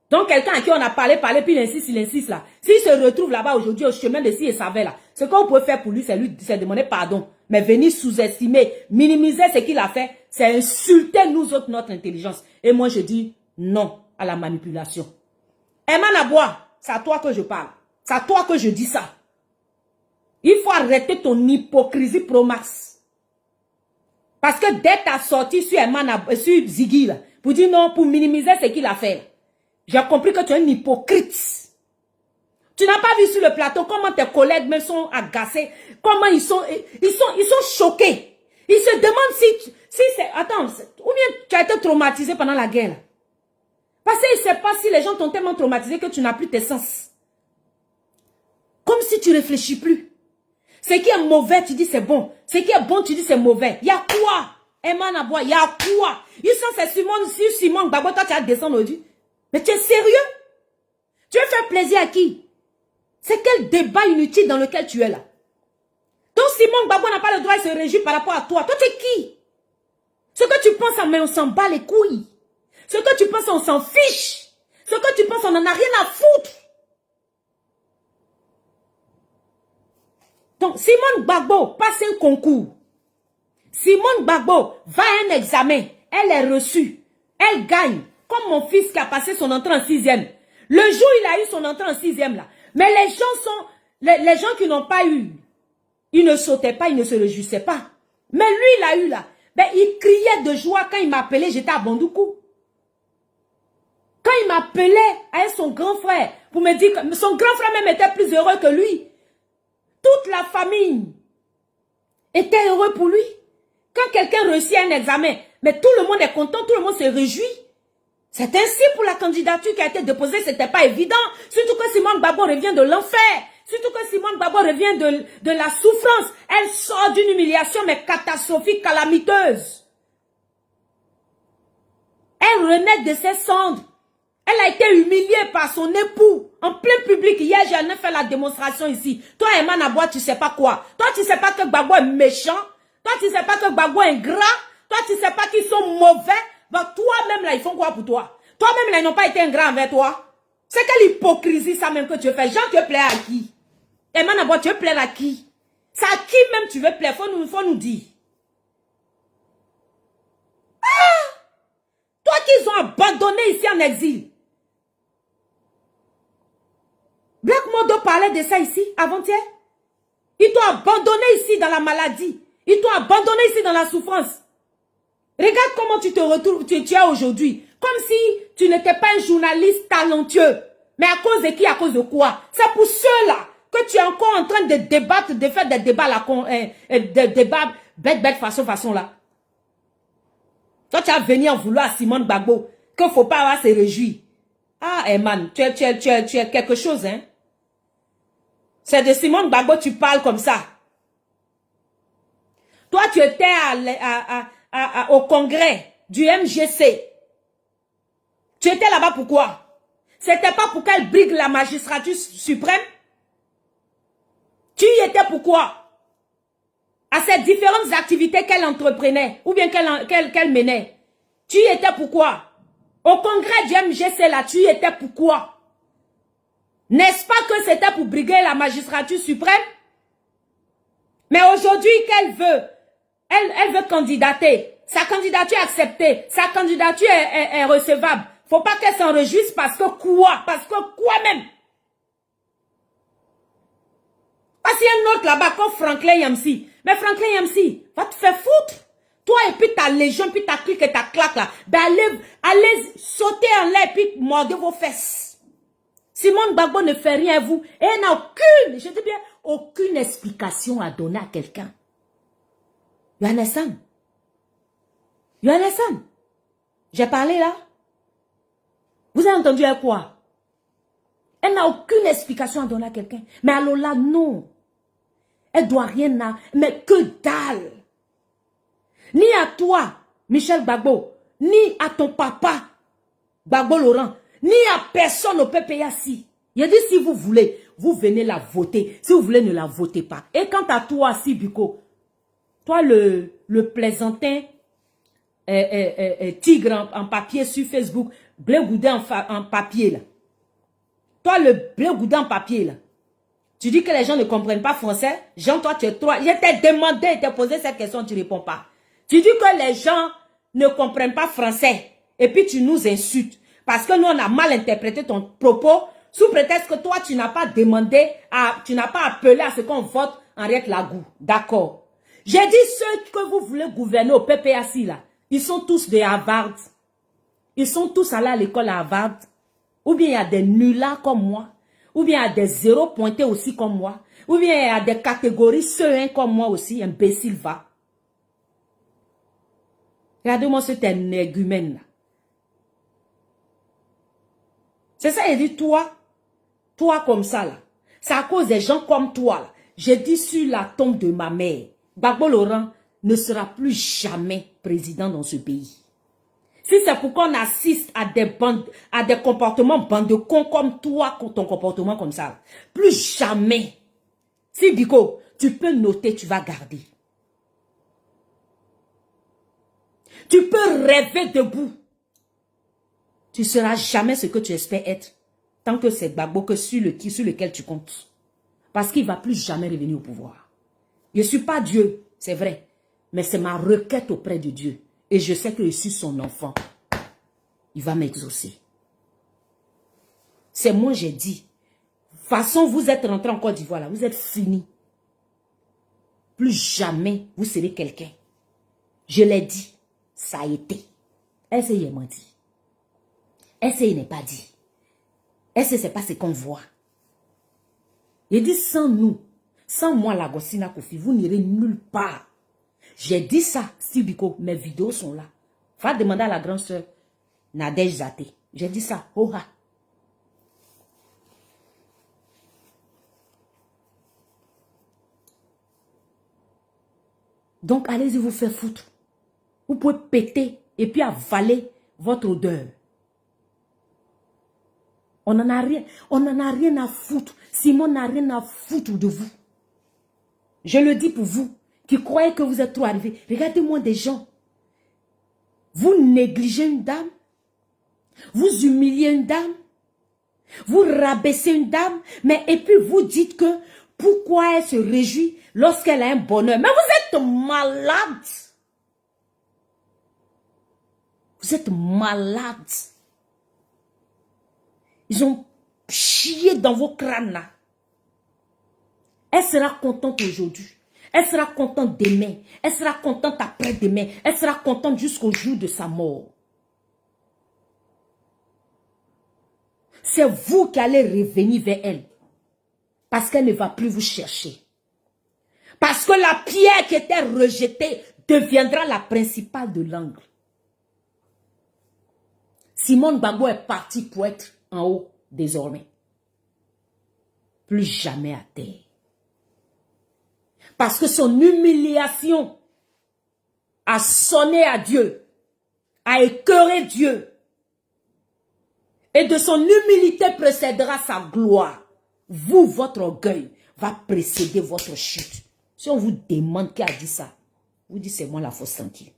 Donc quelqu'un à qui on a parlé, puis il insiste là. S'il se retrouve là-bas aujourd'hui au chemin de Si et Savait là, ce qu'on peut faire pour lui, c'est demander pardon. Mais venir sous-estimer, minimiser ce qu'il a fait, c'est insulter nous autres notre intelligence. Et moi je dis non à la manipulation. Emma Nabois, c'est à toi que je parle. C'est à toi que je dis ça. Il faut arrêter ton hypocrisie pro max. Parce que dès ta sortie sur sur Ziggy là, pour dire non, pour minimiser ce qu'il a fait, j'ai compris que tu es un hypocrite. Tu n'as pas vu sur le plateau comment tes collègues même sont agacés, comment ils sont choqués. Ils se demandent si c'est... Attends, ou bien tu as été traumatisé pendant la guerre. Parce qu'ils ne savent pas si les gens t'ont tellement traumatisé que tu n'as plus tes sens. Comme si tu ne réfléchis plus. Ce qui est mauvais, tu dis c'est bon. Ce qui est bon, tu dis c'est mauvais. Il y a quoi? Emma Nabois, il y a quoi? Ils sont c'est Simon Gbagbo, toi tu as descendu aujourd'hui. Mais tu es sérieux? Tu veux faire plaisir à qui? C'est quel débat inutile dans lequel tu es là? Donc Simon Gbagbo n'a pas le droit de se réjouir par rapport à toi. Toi, tu es qui? Ce que tu penses, mais on s'en bat les couilles. Ce que tu penses, on s'en fiche. Ce que tu penses, on n'en a rien à foutre. Donc, Simone Gbagbo passe un concours. Simone Gbagbo va à un examen. Elle est reçue. Elle gagne. Comme mon fils qui a passé son entrée en 6e. Le jour où il a eu son entrée en 6e là. Mais les gens sont... Les gens qui n'ont pas eu. Ils ne sautaient pas, ils ne se réjouissaient pas. Mais lui, il a eu là. Ben, il criait de joie quand il m'appelait, j'étais à Bandoukou. Quand il m'appelait avec son grand frère, pour me dire que son grand frère même était plus heureux que lui. Toute la famille était heureux pour lui. Quand quelqu'un réussit un examen, mais tout le monde est content, tout le monde se réjouit. C'est ainsi pour la candidature qui a été déposée, ce n'était pas évident. Surtout que Simone Gbagbo revient de l'enfer. Surtout que Simone Gbagbo revient de la souffrance. Elle sort d'une humiliation mais catastrophique, calamiteuse. Elle renaît de ses cendres. Elle a été humiliée par son époux. En plein public, hier, j'ai fait la démonstration ici. Toi, Emma Nabois, tu sais pas quoi. Toi, tu sais pas que Gbagbo est méchant. Toi, tu sais pas que Gbagbo est ingrat. Toi, tu sais pas qu'ils sont mauvais. Bah, toi-même, là, ils font quoi pour toi? Toi-même, là, ils n'ont pas été ingrats envers toi. C'est quelle hypocrisie, ça même, que tu fais. Jean, tu veux plaire à qui? Emma Nabois, tu veux plaire à qui? C'est à qui même tu veux plaire? Faut nous dire. Ah! Toi qu'ils ont abandonné ici en exil. Black Mondo parlait de ça ici, avant-hier. Ils t'ont abandonné ici dans la maladie. Ils t'ont abandonné ici dans la souffrance. Regarde comment tu te retrouves, tu es aujourd'hui. Comme si tu n'étais pas un journaliste talentueux. Mais à cause de qui, à cause de quoi? C'est pour ceux-là que tu es encore en train de débattre, de faire des débats là, des débats bête façon là. Toi, tu as venu en vouloir à Simone Gbagbo, qu'il ne faut pas avoir se réjouir. Ah, Eman, tu es quelque chose, hein? C'est de Simone Gbagbo, tu parles comme ça. Toi, tu étais au congrès du MGC. Tu étais là-bas pourquoi? C'était pas pour qu'elle brigue la magistrature suprême? Tu y étais pourquoi? à ces différentes activités qu'elle entreprenait ou bien qu'elle menait. Tu y étais pourquoi? Au congrès du MGC là, tu y étais pourquoi? N'est-ce pas que c'était pour briguer la magistrature suprême? Mais aujourd'hui, qu'elle veut? Elle veut candidater. Sa candidature est acceptée. Sa candidature est recevable. Faut pas qu'elle s'en réjouisse parce que quoi? Parce que quoi même? Parce qu'il y a un autre là-bas comme Franklin Yamsi. Mais Franklin Yamsi, va te faire foutre. Toi et puis ta légion, puis ta clique et ta claque là. Allez sauter en l'air et puis mordre vos fesses. Simone Gbagbo ne fait rien à vous. Et elle n'a aucune, je dis bien, aucune explication à donner à quelqu'un. You understand? You understand? J'ai parlé là. Vous avez entendu à quoi? Elle n'a aucune explication à donner à quelqu'un. Mais alors là, non. Elle doit rien à... Mais que dalle. Ni à toi, Michel Gbagbo, ni à ton papa, Gbagbo Laurent, ni à personne au PPAC. Il a dit si vous voulez, vous venez la voter. Si vous voulez, ne la votez pas. Et quant à toi, Sibiko, toi le plaisantin tigre en papier sur Facebook, blé goudin en papier là. Toi le blé goudin en papier là. Tu dis que les gens ne comprennent pas français. Jean, toi tu es toi. Je t'ai demandé, je t'ai posé cette question, tu ne réponds pas. Tu dis que les gens ne comprennent pas français. Et puis tu nous insultes. Parce que nous on a mal interprété ton propos. Sous prétexte que toi tu n'as pas demandé, tu n'as pas appelé à ce qu'on vote Henriette Lagou. D'accord. J'ai dit ceux que vous voulez gouverner au PPAC là. Ils sont tous de Harvard. Ils sont tous allés à l'école à Harvard. Ou bien il y a des nullards comme moi. Ou bien il y a des zéros pointés aussi comme moi. Ou bien il y a des catégories ceux comme moi aussi. Imbécile va. Regardez-moi cet énergumène là. C'est ça, il dit toi comme ça là. C'est à cause des gens comme toi là. J'ai dit sur la tombe de ma mère. Gbagbo Laurent ne sera plus jamais président dans ce pays. Si c'est pour qu'on assiste à des comportements bandes de cons comme toi, ton comportement comme ça, plus jamais. Si Biko, tu peux noter, tu vas garder. Tu peux rêver debout. Tu ne seras jamais ce que tu espères être. Tant que c'est Gbagbo sur lequel tu comptes. Parce qu'il ne va plus jamais revenir au pouvoir. Je ne suis pas Dieu, c'est vrai. Mais c'est ma requête auprès de Dieu. Et je sais que je suis son enfant. Il va m'exaucer. C'est moi j'ai dit. De toute façon, vous êtes rentré en Côte d'Ivoire là. Vous êtes fini. Plus jamais vous serez quelqu'un. Je l'ai dit. Ça a été. Est-ce qu'il m'a dit? Est-ce qu'il n'est pas dit? Est-ce que c'est pas ce qu'on voit? Il dit sans nous, sans moi la Gossina Kofi, vous n'irez nulle part. J'ai dit ça, Sibiko, mes vidéos sont là. Va demander à la grande sœur Nadège Zaté. J'ai dit ça, oha. Donc allez-y vous faire foutre. Vous pouvez péter et puis avaler votre odeur. On n'en a rien à foutre. Simon n'a rien à foutre de vous. Je le dis pour vous qui croyez que vous êtes trop arrivés. Regardez-moi des gens. Vous négligez une dame. Vous humiliez une dame. Vous rabaissez une dame. Mais et puis vous dites que pourquoi elle se réjouit lorsqu'elle a un bonheur. Mais vous êtes malade. Vous êtes malade. Ils ont chié dans vos crânes là. Elle sera contente aujourd'hui. Elle sera contente demain. Elle sera contente après-demain. Elle sera contente jusqu'au jour de sa mort. C'est vous qui allez revenir vers elle. Parce qu'elle ne va plus vous chercher. Parce que la pierre qui était rejetée deviendra la principale de l'angle. Simone Gbagbo est parti pour être en haut désormais. Plus jamais à terre. Parce que son humiliation a sonné à Dieu, a écœuré Dieu. Et de son humilité précédera sa gloire. Vous, votre orgueil, va précéder votre chute. Si on vous demande qui a dit ça, vous dites c'est moi la fausse tranquille.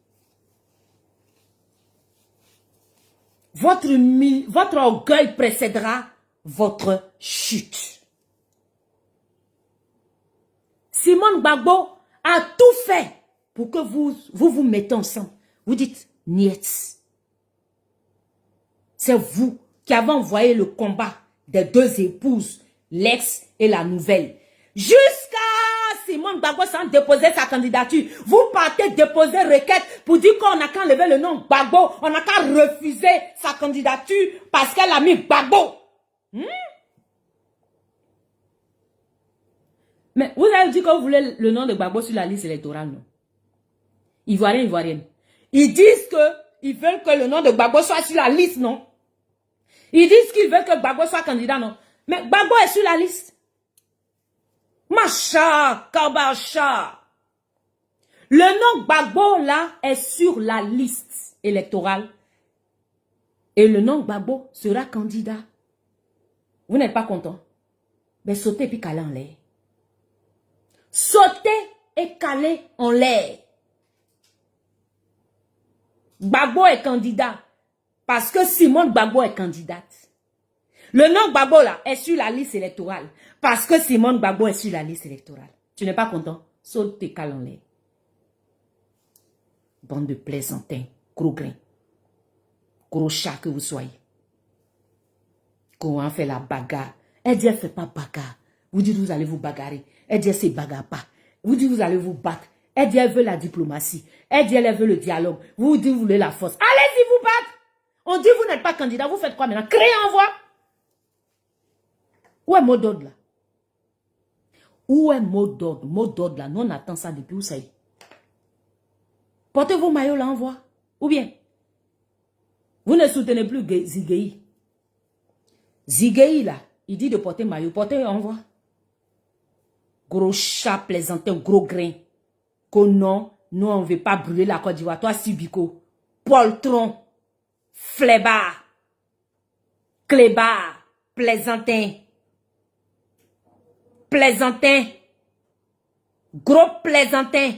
Votre orgueil précédera votre chute. Simone Gbagbo a tout fait pour que vous mettez ensemble. Vous dites, niet. C'est vous qui avez envoyé le combat des deux épouses, l'ex et la nouvelle. Jusqu'à Simone Gbagbo sans déposer sa candidature. Vous partez déposer requête pour dire qu'on n'a qu'à enlever le nom Gbagbo. On n'a qu'à refuser sa candidature parce qu'elle a mis Gbagbo. Mais vous avez dit que vous voulez le nom de Gbagbo sur la liste électorale, non? Ivoirien, Ivoirienne. Ils disent qu'ils veulent que le nom de Gbagbo soit sur la liste, non? Ils disent qu'ils veulent que Gbagbo soit candidat, non? Mais Gbagbo est sur la liste. Macha, Kabacha. Le nom Gbagbo, là, est sur la liste électorale. Et le nom Gbagbo sera candidat. Vous n'êtes pas content? Mais sautez puis calez en l'air. Sautez et calez en l'air. Gbagbo est candidat parce que Simone Gbagbo est candidate. Le nom Gbagbo là est sur la liste électorale parce que Simone Gbagbo est sur la liste électorale. Tu n'es pas content? Saute tes cales en l'air. Bande de plaisantins, gros grains, gros chat que vous soyez. Comment on fait la bagarre? Elle dit elle ne fait pas bagarre. Vous dites vous allez vous bagarrer. Elle dit elle ne se bagarre pas. Vous dites vous allez vous battre. Elle dit elle veut la diplomatie. Elle dit elle veut le dialogue. Vous dites vous voulez la force. Allez-y vous battre. On dit vous n'êtes pas candidat. Vous faites quoi maintenant? Créez envoi. Où est mot d'ordre là? Où est mot d'ordre? Mot d'ordre là. Nous on attend ça depuis où ça y est? Portez vos maillots là envoi. Ou bien vous ne soutenez plus Zigueï. Zigueï là. Il dit de porter maillot. Portez envoi. Gros chat plaisantin, gros grain. Que non, nous on ne veut pas brûler la Côte d'Ivoire. Toi, Sibiko, poltron, flébard, clébard, plaisantin, plaisantin, gros plaisantin.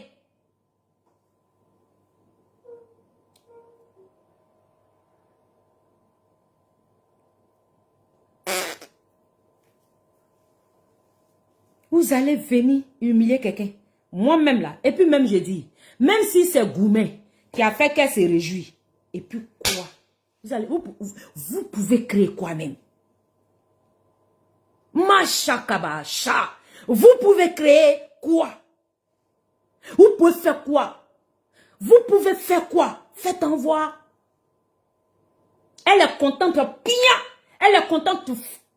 Vous allez venir humilier quelqu'un. Moi-même là. Et puis même je dis, même si c'est Goumet qui a fait qu'elle se réjouit. Et puis quoi? Vous pouvez créer quoi même? Machakabacha. Vous pouvez créer quoi? Vous pouvez faire quoi? Vous pouvez faire quoi? Faites envoi. Elle est contente bien. Elle est contente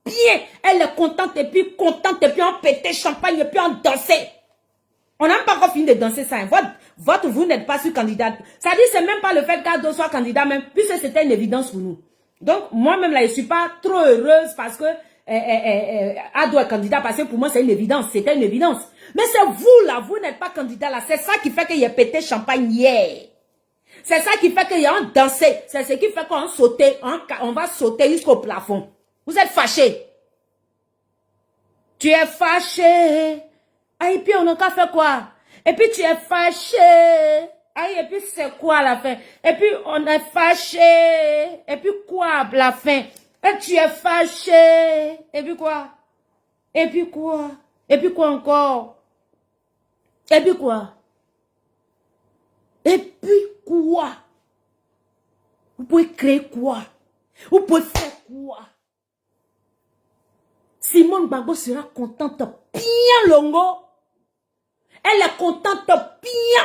bien. Elle est contente et puis on pétait champagne et puis on dansait. On n'a pas encore fini de danser ça. Vous n'êtes pas sur candidat. Ça dit, c'est même pas le fait qu'Ado soit candidat même, puisque c'était une évidence pour nous. Donc, moi-même là, je ne suis pas trop heureuse parce que Ado est candidat, parce que pour moi, c'est une évidence. C'était une évidence. Mais c'est vous là, vous n'êtes pas candidat là. C'est ça qui fait qu'il y a pété champagne hier. C'est ça qui fait qu'il y a un dansé. C'est ce qui fait qu'on sautait, on va sauter jusqu'au plafond. Vous êtes fâchés. Tu es fâché. Ah, et puis on n'a qu'à faire quoi? Et puis tu es fâché. Ah, et puis c'est quoi la fin? Et puis on est fâché. Et puis quoi la fin? Et tu es fâché. Et puis quoi? Et puis quoi? Et puis quoi encore? Et puis quoi? Et puis quoi? Vous pouvez créer quoi? Vous pouvez faire quoi? Simone Gbagbo sera contente bien longo. Elle est contente bien.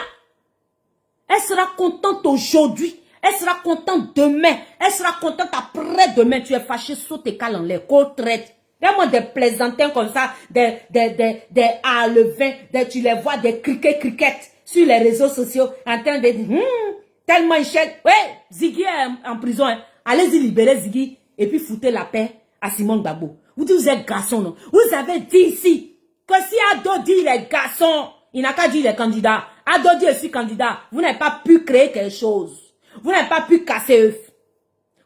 Elle sera contente aujourd'hui. Elle sera contente demain. Elle sera contente après-demain. Tu es fâché, saute tes cales en l'air. Traite. Donne-moi des plaisantins comme ça, des alevins, tu les vois, des criquettes sur les réseaux sociaux en train de dire, tellement une chaîne. Ouais, Ziggy est en prison. Hein. Allez-y libérer Ziggy et puis foutez la paix à Simone Gbagbo. Vous dites, vous êtes garçon, non? Vous avez dit ici que si Ado dit les garçons, il n'a qu'à dire les candidats. Ado dit je suis candidat. Vous n'avez pas pu créer quelque chose. Vous n'avez pas pu casser œuf.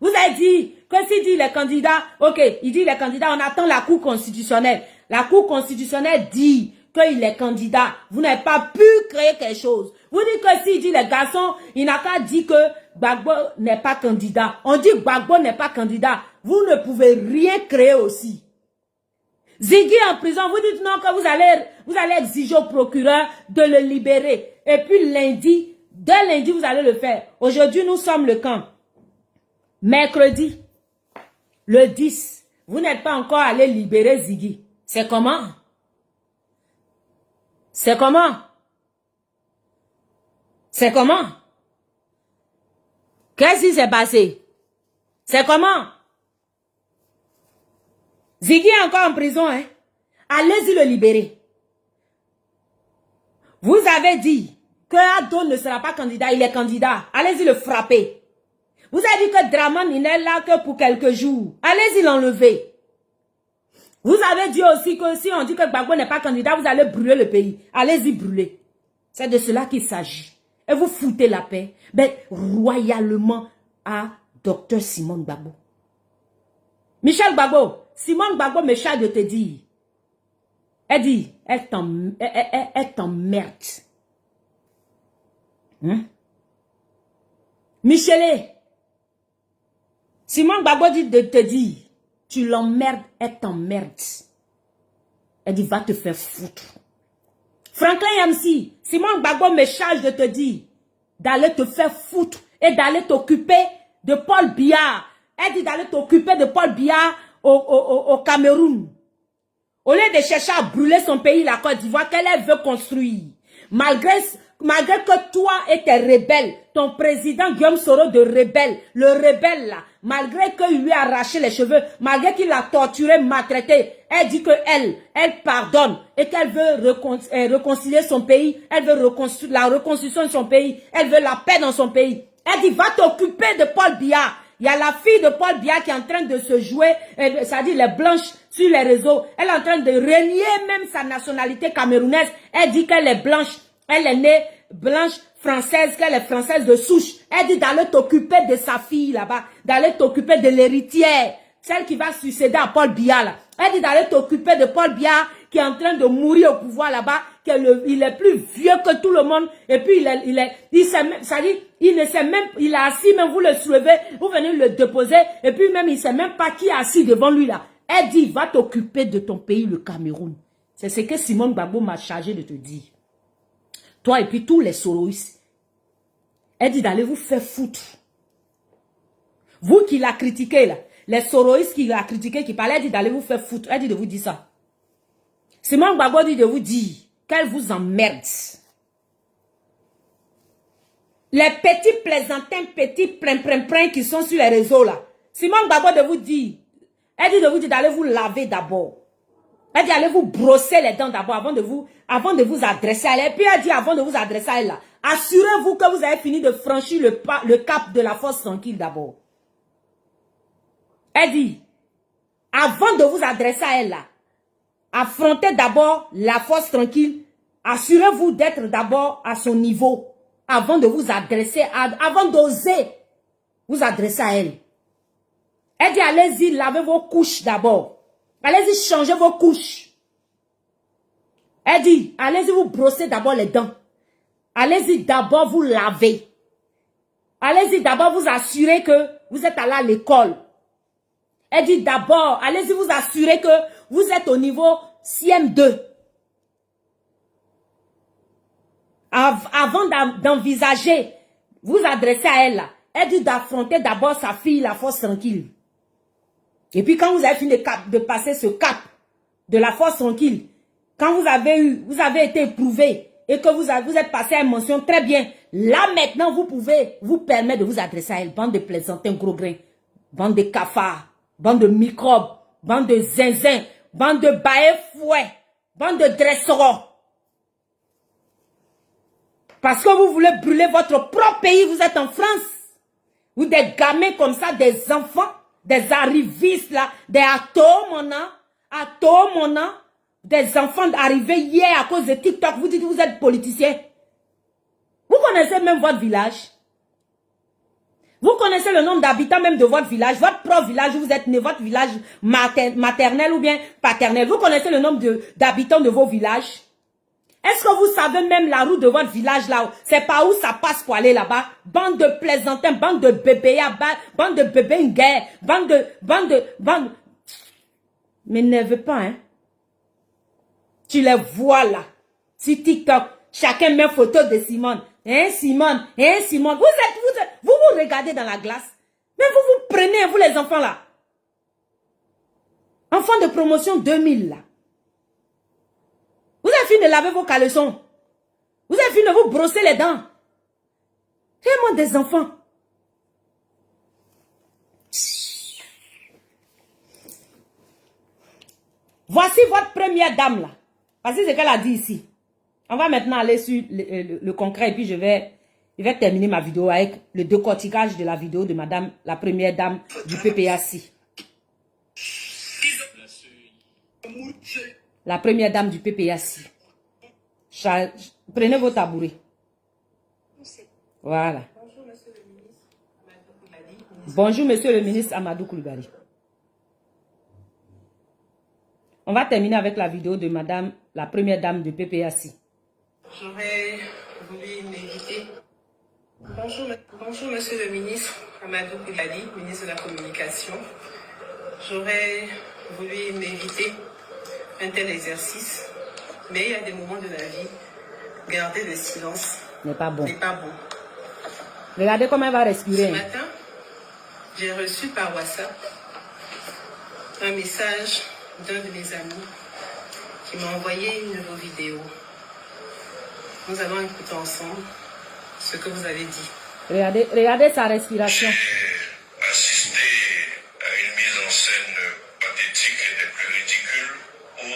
Vous avez dit que s'il dit les candidats, ok, il dit les candidats, on attend la Cour constitutionnelle. La Cour constitutionnelle dit qu'il est candidat, vous n'avez pas pu créer quelque chose. Vous dites que s'il dit les garçons, il n'a qu'à dire que Gbagbo n'est pas candidat. On dit que Gbagbo n'est pas candidat. Vous ne pouvez rien créer aussi. Ziggy en prison, vous dites non que vous allez exiger au procureur de le libérer. Et puis lundi, dès lundi, vous allez le faire. Aujourd'hui, nous sommes le quand? Mercredi, le 10. Vous n'êtes pas encore allé libérer Ziggy. C'est comment? C'est comment? C'est comment? Qu'est-ce qui s'est passé? C'est comment? Ziggy est encore en prison, hein? Allez-y le libérer. Vous avez dit que Ado ne sera pas candidat, il est candidat. Allez-y le frapper. Vous avez dit que Draman il n'est là que pour quelques jours. Allez-y l'enlever. Vous avez dit aussi que si on dit que Gbagbo n'est pas candidat, vous allez brûler le pays. Allez-y brûler. C'est de cela qu'il s'agit. Et vous foutez la paix, mais royalement à Dr Simone Gbagbo. Michel Gbagbo, Simone Gbagbo me charge de te dire. Elle dit, elle t'emmerde. Michele, Simone Gbagbo dit de te dire, tu l'emmerdes, elle t'emmerde. Elle dit, va te faire foutre. Franklin Yamsi, Simone Gbagbo me charge de te dire d'aller te faire foutre et d'aller t'occuper de Paul Biya. Elle dit d'aller t'occuper de Paul Biya au Cameroun. Au lieu de chercher à brûler son pays, la Côte d'Ivoire, qu'elle veut construire. Malgré que toi et tes rebelles, ton président Guillaume Soro de rebelle, le rebelle là, malgré qu'il lui a arraché les cheveux, malgré qu'il l'a torturé, maltraité, elle dit que elle pardonne et qu'elle veut réconcilier son pays, elle veut la reconstruction de son pays, elle veut la paix dans son pays. Elle dit, va t'occuper de Paul Biya. Il y a la fille de Paul Biya qui est en train de se jouer, c'est-à-dire les blanches sur les réseaux. Elle est en train de renier même sa nationalité camerounaise. Elle dit qu'elle est blanche. Elle est née blanche française, qu'elle est française de souche. Elle dit d'aller t'occuper de sa fille là-bas, d'aller t'occuper de l'héritière, celle qui va succéder à Paul Biya là. Elle dit d'aller t'occuper de Paul Biya qui est en train de mourir au pouvoir là-bas, il est plus vieux que tout le monde, et puis il ne sait même, il est assis, même vous le soulevez, vous venez le déposer, et puis même il ne sait même pas qui est assis devant lui là. Elle dit, va t'occuper de ton pays, le Cameroun. C'est ce que Simone Gbagbo m'a chargé de te dire. Toi et puis tous les soroïstes. Elle dit d'aller vous faire foutre. Vous qui l'a critiqué là, les soroïstes qui l'a critiqué, qui parlaient, elle dit d'aller vous faire foutre. Elle dit de vous dire ça. Simone Gbagbo dit de vous dire qu'elle vous emmerde. Les petits plaisantins, petits prin qui sont sur les réseaux là. Simone Gbagbo de vous dire, elle dit de vous dire d'aller vous laver d'abord. Elle dit allez vous brosser les dents d'abord avant de vous adresser à elle. Et puis elle dit avant de vous adresser à elle là, assurez-vous que vous avez fini de franchir le cap de la force tranquille d'abord. Elle dit, avant de vous adresser à elle là, affrontez d'abord la force tranquille. Assurez-vous d'être d'abord à son niveau avant de vous adresser, avant d'oser vous adresser à elle. Elle dit, allez-y, lavez vos couches d'abord. Allez-y, changez vos couches. Elle dit, allez-y, vous brosser d'abord les dents. Allez-y, d'abord vous laver. Allez-y, d'abord vous assurer que vous êtes allé à l'école. Elle dit, d'abord, allez-y, vous assurer que vous êtes au niveau CM2. Avant d'envisager, vous adresser à elle là. Elle dit d'affronter d'abord sa fille, la force tranquille. Et puis quand vous avez fini de passer ce cap de la force tranquille, quand vous avez été éprouvé et que vous êtes passé à une mention très bien, là maintenant vous pouvez vous permettre de vous adresser à elle. Bande de plaisantins gros grains, bande de cafards, bande de microbes, bande de zinzins, bande de baets fouets, bande de dresserons. Parce que vous voulez brûler votre propre pays, vous êtes en France. Ou des gamins comme ça, des enfants, des arrivistes là, des des enfants arrivés hier à cause de TikTok. Vous dites que vous êtes politicien. Vous connaissez même votre village. Vous connaissez le nombre d'habitants même de votre village, votre propre village où vous êtes né, votre village maternel ou bien paternel. Vous connaissez le nombre d'habitants de vos villages. Est-ce que vous savez même la route de votre village là? C'est par où ça passe pour aller là-bas? Bande de plaisantins, bande de bébés, bande de bébés guerre, bande. M'énerve pas, hein? Tu les vois là, sur TikTok, chacun met photo de Simone. Hein, Simone? Hein, Simone? Vous regardez dans la glace. Mais vous prenez, vous les enfants là. Enfants de promotion 2000 là. Vous avez fini de laver vos caleçons. Vous avez fini de vous brosser les dents. Fais-moi des enfants. Voici votre première dame là. Voici ce qu'elle a dit ici. On va maintenant aller sur le concret et puis je vais terminer ma vidéo avec le décortiquage de la vidéo de madame, la première dame du PPAC. La première dame du PPAC. Prenez vos tabourets. Voilà. Bonjour, monsieur le ministre Amadou Coulibaly. On va terminer avec la vidéo de madame, la première dame du PPAC. J'aurais voulu m'inviter. Bonjour, monsieur le ministre Amadou Coulibaly, ministre de la Communication. J'aurais voulu m'inviter un tel exercice, mais il y a des moments de la vie, garder le silence n'est pas bon. N'est pas bon. Regardez comment elle va respirer. Ce matin, j'ai reçu par WhatsApp un message d'un de mes amis qui m'a envoyé une de vos vidéos. Nous allons écouter ensemble ce que vous avez dit. Regardez sa respiration. J'ai assisté à une mise en scène pathétique et des plus ridicules où,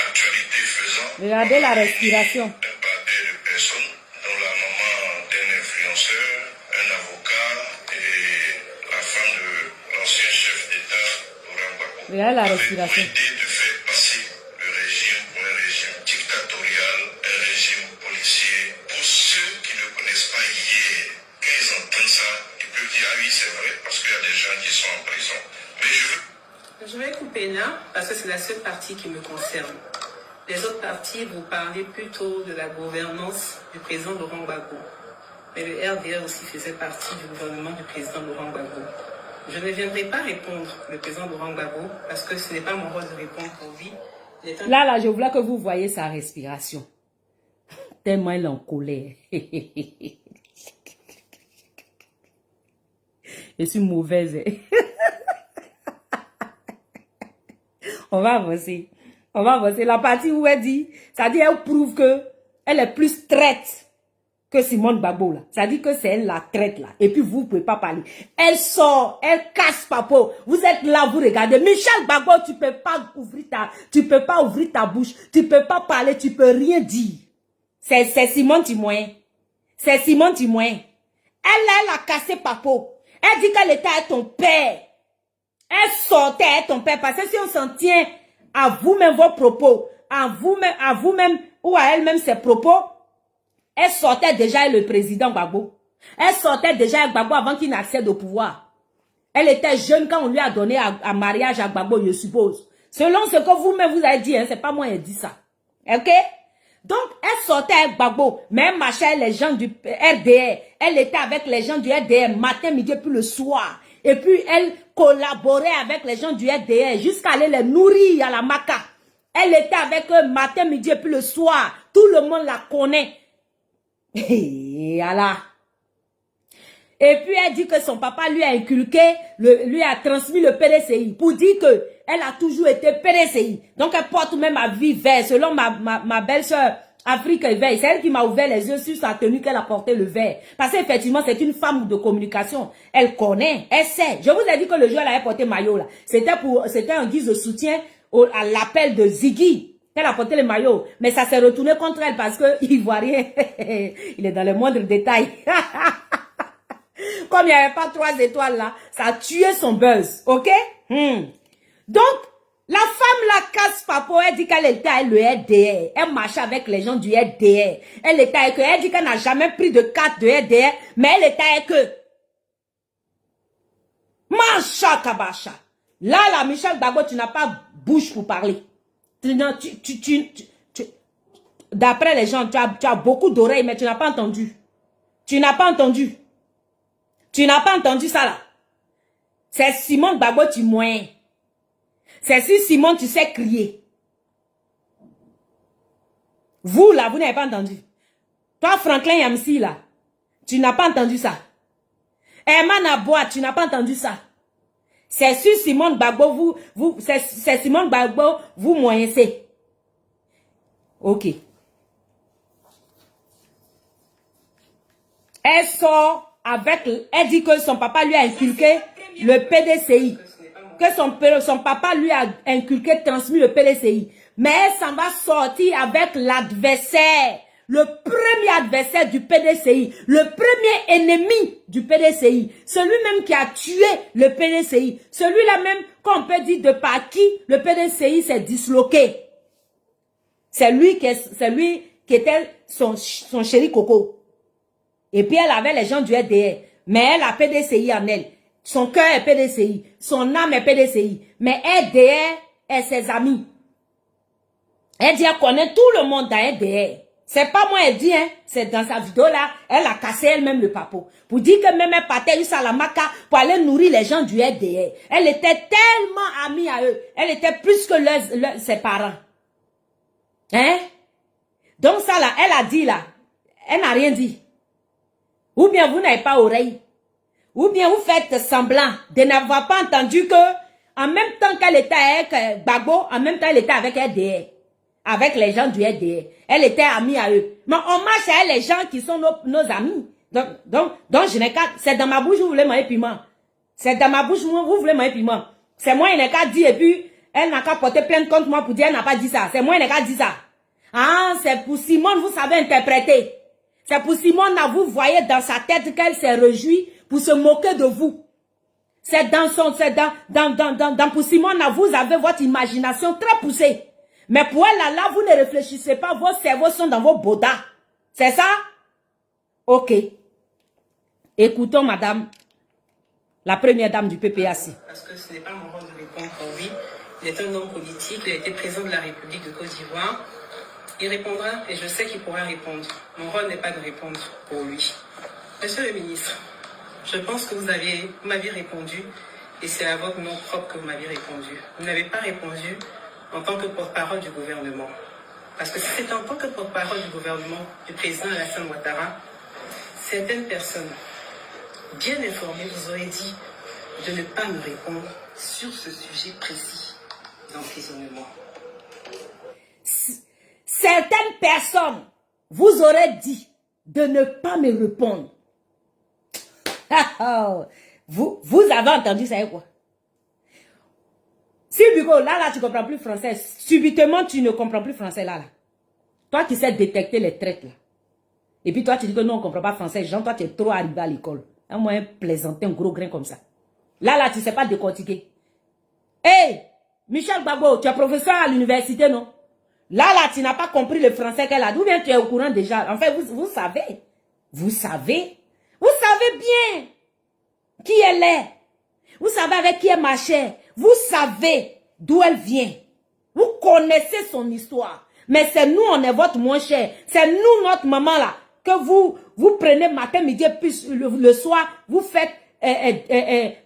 actualité faisant, regardez la respiration. un parterre de personnes, dont la maman d'un influenceur, un avocat et la femme de l'ancien chef d'État, Laurent Gbagbo, Regardez la avaient respiration. pour idée de faire passer le régime pour un régime dictatorial, un régime policier. Pour ceux qui ne connaissent pas hier, quand ils entendent ça, ils peuvent dire ah oui c'est vrai parce qu'il y a des gens qui sont en prison. Mais Je vais couper là parce que c'est la seule partie qui me concerne. Les autres parties, vous parlez plutôt de la gouvernance du président Laurent Gbagbo. Mais le RDR aussi faisait partie du gouvernement du président Laurent Gbagbo. Je ne viendrai pas répondre le président Laurent Gbagbo parce que ce n'est pas mon rôle de répondre pour lui. Là, je voulais que vous voyez sa respiration. Tellement elle est en colère. Je suis mauvaise. On va avancer. On va avancer. La partie où elle dit, ça dit, elle prouve que elle est plus traite que Simone Gbagbo là. Ça dit que c'est elle la traite là. Et puis vous ne pouvez pas parler. Elle sort, elle casse papo. Vous êtes là, vous regardez. Michel Gbagbo, tu peux pas ouvrir ta bouche. Tu peux pas parler, tu peux rien dire. C'est Simone Timoin. C'est Simone Timoin. Elle a cassé papo. Elle dit qu'elle était à ton père. Elle sortait à ton père. Parce que si on s'en tient à vous-même vos propos, à vous-même ou à elle-même ses propos, elle sortait déjà avec le président Gbagbo. Elle sortait déjà avec Gbagbo avant qu'il n'accède au pouvoir. Elle était jeune quand on lui a donné un mariage à Gbagbo, je suppose. Selon ce que vous-même vous avez dit, hein, c'est pas moi qui ai dit ça. Ok? Donc, elle sortait avec Gbagbo, mais elle marchait avec les gens du RDR. Elle était avec les gens du RDR matin, midi, puis le soir. Et puis, elle collaborait avec les gens du RDR jusqu'à aller les nourrir à la maca. Elle était avec eux matin, midi, puis le soir. Tout le monde la connaît. Et voilà. Et puis, elle dit que son papa lui a inculqué, lui a transmis le PDCI pour dire que elle a toujours été PDCI. Donc, elle porte même à vie vert. Selon ma belle-sœur, Afrique Veille, c'est elle qui m'a ouvert les yeux sur sa tenue qu'elle a porté le vert. Parce qu'effectivement, c'est une femme de communication. Elle connaît, elle sait. Je vous ai dit que le jour elle avait porté maillot là. C'était en guise de soutien à l'appel de Ziggy. Elle a porté le maillot. Mais ça s'est retourné contre elle parce que il voit rien. Il est dans le moindre détail. Comme il n'y avait pas 3 étoiles là, ça a tué son buzz. Ok? Donc, la femme la casse papo, elle dit qu'elle était avec le RDR. Elle marchait avec les gens du RDR. Elle était avec eux. Elle dit qu'elle n'a jamais pris de carte de RDR, mais elle était avec eux. Mancha kabacha. Là, Michel Gbagbo, tu n'as pas bouche pour parler. d'après les gens, tu as beaucoup d'oreilles, mais tu n'as pas entendu. Tu n'as pas entendu. Tu n'as pas entendu ça là. C'est Simone Gbagbo, tu moyen. C'est si Simone, tu sais crier. Vous là, vous n'avez pas entendu. Toi, Franklin Yamsi là, tu n'as pas entendu ça. Herman Aboua, tu n'as pas entendu ça. C'est sur Simone Gbagbo, c'est Simone Gbagbo, vous moyencez. Ok. Elle sort avec, elle dit que son papa lui a inculqué le PDCI. Que son papa lui a inculqué, transmis le PDCI. Mais elle s'en va sortir avec l'adversaire. Le premier adversaire du PDCI, le premier ennemi du PDCI, celui-même qui a tué le PDCI, celui-là même qu'on peut dire de par qui le PDCI s'est disloqué. C'est lui qui était son chéri Coco. Et puis elle avait les gens du RDR, mais elle a PDCI en elle. Son cœur est PDCI, son âme est PDCI, mais RDR est ses amis. Elle dit qu'elle connaît tout le monde dans RDR. C'est pas moi, elle dit, hein, c'est dans sa vidéo là, elle a cassé elle-même le papo. Pour dire que même elle partait à la Maca pour aller nourrir les gens du RDR. Elle était tellement amie à eux. Elle était plus que ses parents. Hein? Donc ça là, elle a dit là, elle n'a rien dit. Ou bien vous n'avez pas oreille. Ou bien vous faites semblant de n'avoir pas entendu que, en même temps qu'elle était avec Gbagbo, en même temps elle était avec RDR. Avec les gens du RDR. Elle était amie à eux. Mais on marche à elle, les gens qui sont nos amis. Donc je n'ai qu'à... C'est dans ma bouche, vous voulez manger piment. C'est dans ma bouche, vous voulez manger piment. C'est moi, il n'a qu'à dire, et puis, elle n'a qu'à porter plainte contre moi pour dire, elle n'a pas dit ça. C'est moi, il n'a qu'à dire ça. Ah, c'est pour Simone, vous savez interpréter. C'est pour Simone, là, vous voyez dans sa tête qu'elle s'est réjouie pour se moquer de vous. C'est pour Simone, là, vous avez votre imagination très poussée. Mais pour elle, là, vous ne réfléchissez pas, vos cerveaux sont dans vos bodas. C'est ça? Ok. Écoutons, madame, la première dame du PPAC. Parce que ce n'est pas mon rôle de répondre pour lui. Il est un homme politique, il a été président de la République de Côte d'Ivoire. Il répondra et je sais qu'il pourra répondre. Mon rôle n'est pas de répondre pour lui. Monsieur le ministre, je pense que vous m'avez répondu et c'est à votre nom propre que vous m'avez répondu. Vous n'avez pas répondu en tant que porte-parole du gouvernement. Parce que si c'est en tant que porte-parole du gouvernement du président Alassane Ouattara, certaines personnes bien informées vous auraient dit de ne pas me répondre sur ce sujet précis d'emprisonnement. Certaines personnes vous auraient dit de ne pas me répondre. Vous avez entendu ça, quoi? Si Hugo, là, tu ne comprends plus français. Subitement, tu ne comprends plus français, là. Toi qui sais détecter les traites, là. Et puis toi, tu dis que non, on ne comprend pas français. Jean, toi, tu es trop arrivé à l'école. Un moyen plaisanter, un gros grain comme ça. Là, tu ne sais pas décortiquer. Hey, Michel Gbagbo, tu es professeur à l'université, non? Là, tu n'as pas compris le français qu'elle a. D'où bien tu es au courant déjà? En fait, vous savez. Vous savez. Vous savez bien qui elle est. Vous savez avec qui elle marchait. Vous savez d'où elle vient. Vous connaissez son histoire. Mais c'est nous, on est votre moins cher. C'est nous, notre maman là, que vous prenez matin, midi, puis le soir, vous faites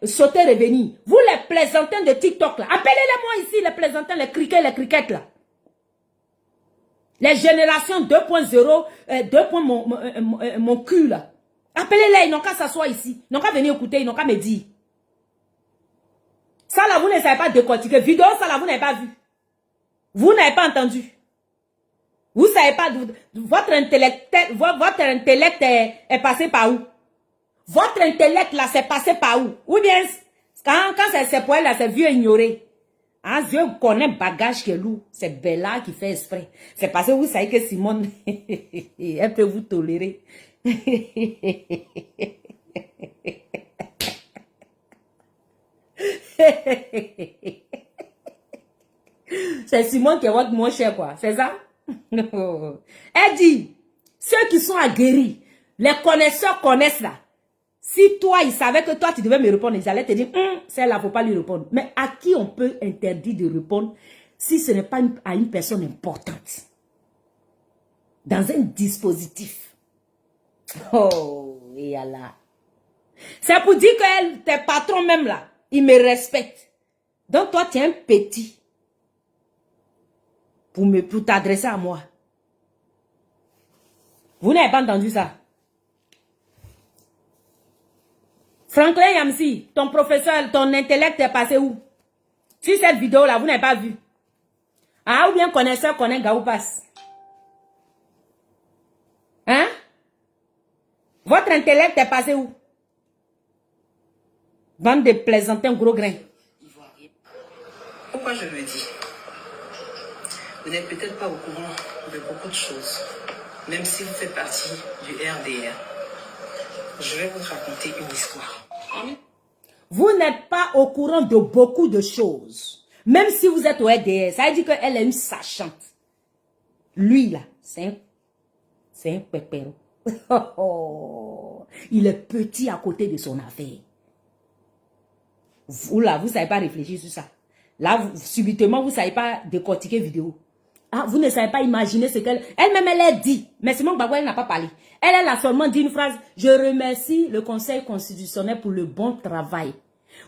sauter, revenir. Vous les plaisantins de TikTok là. Appelez-les moi ici, les plaisantins, les criquettes là. Les générations 2.0, mon cul là. Appelez-les, ils n'ont qu'à s'asseoir ici. Ils n'ont qu'à venir écouter, ils n'ont qu'à me dire. Ça là, vous ne savez pas décortiquer. Vidéo, ça là, vous n'avez pas vu. Vous n'avez pas entendu. Vous ne savez pas, votre intellect est passé par où? Votre intellect là, c'est passé par où? Ou bien, quand c'est pour elle là, c'est vieux ignoré. Hein, Dieu connaît bagage que lourd. C'est Bella qui fait exprès. C'est parce que vous savez que Simone, elle peut vous tolérer. C'est Simone qui est votre moins cher, quoi. C'est ça? Elle dit, ceux qui sont aguerris, les connaisseurs connaissent là. Si toi, ils savaient que toi, tu devais me répondre, ils allaient te dire, celle-là, il ne faut pas lui répondre. Mais à qui on peut interdire de répondre si ce n'est pas à une personne importante? dans un dispositif. Oh, et Allah. C'est pour dire que tes patrons même là, ils me respectent. Donc toi, tu es un petit pour t'adresser à moi. Vous n'avez pas entendu ça? Franklin Yamsi, ton professeur, ton intellect est passé où? Sur cette vidéo-là, vous n'avez pas vu. Ah, ou bien connaisseur connaît Gaoupas. Hein? Votre intellect est passé où? Bande de plaisantins gros grains. Pourquoi je le dis? Vous n'êtes peut-être pas au courant de beaucoup de choses, même si vous faites partie du RDR. Je vais vous raconter une histoire. Vous n'êtes pas au courant de beaucoup de choses. Même si vous êtes au RDR, ça veut dire qu'elle est une sachante. Lui, là, c'est un pépéro. Il est petit à côté de son affaire. Vous, là, vous ne savez pas réfléchir sur ça. Là, subitement, vous ne savez pas décortiquer vidéo. Ah, vous ne savez pas imaginer ce qu'elle... Elle-même, elle a dit. Mais Simone Gbagbo, elle n'a pas parlé. Elle a seulement dit une phrase. Je remercie le Conseil constitutionnel pour le bon travail.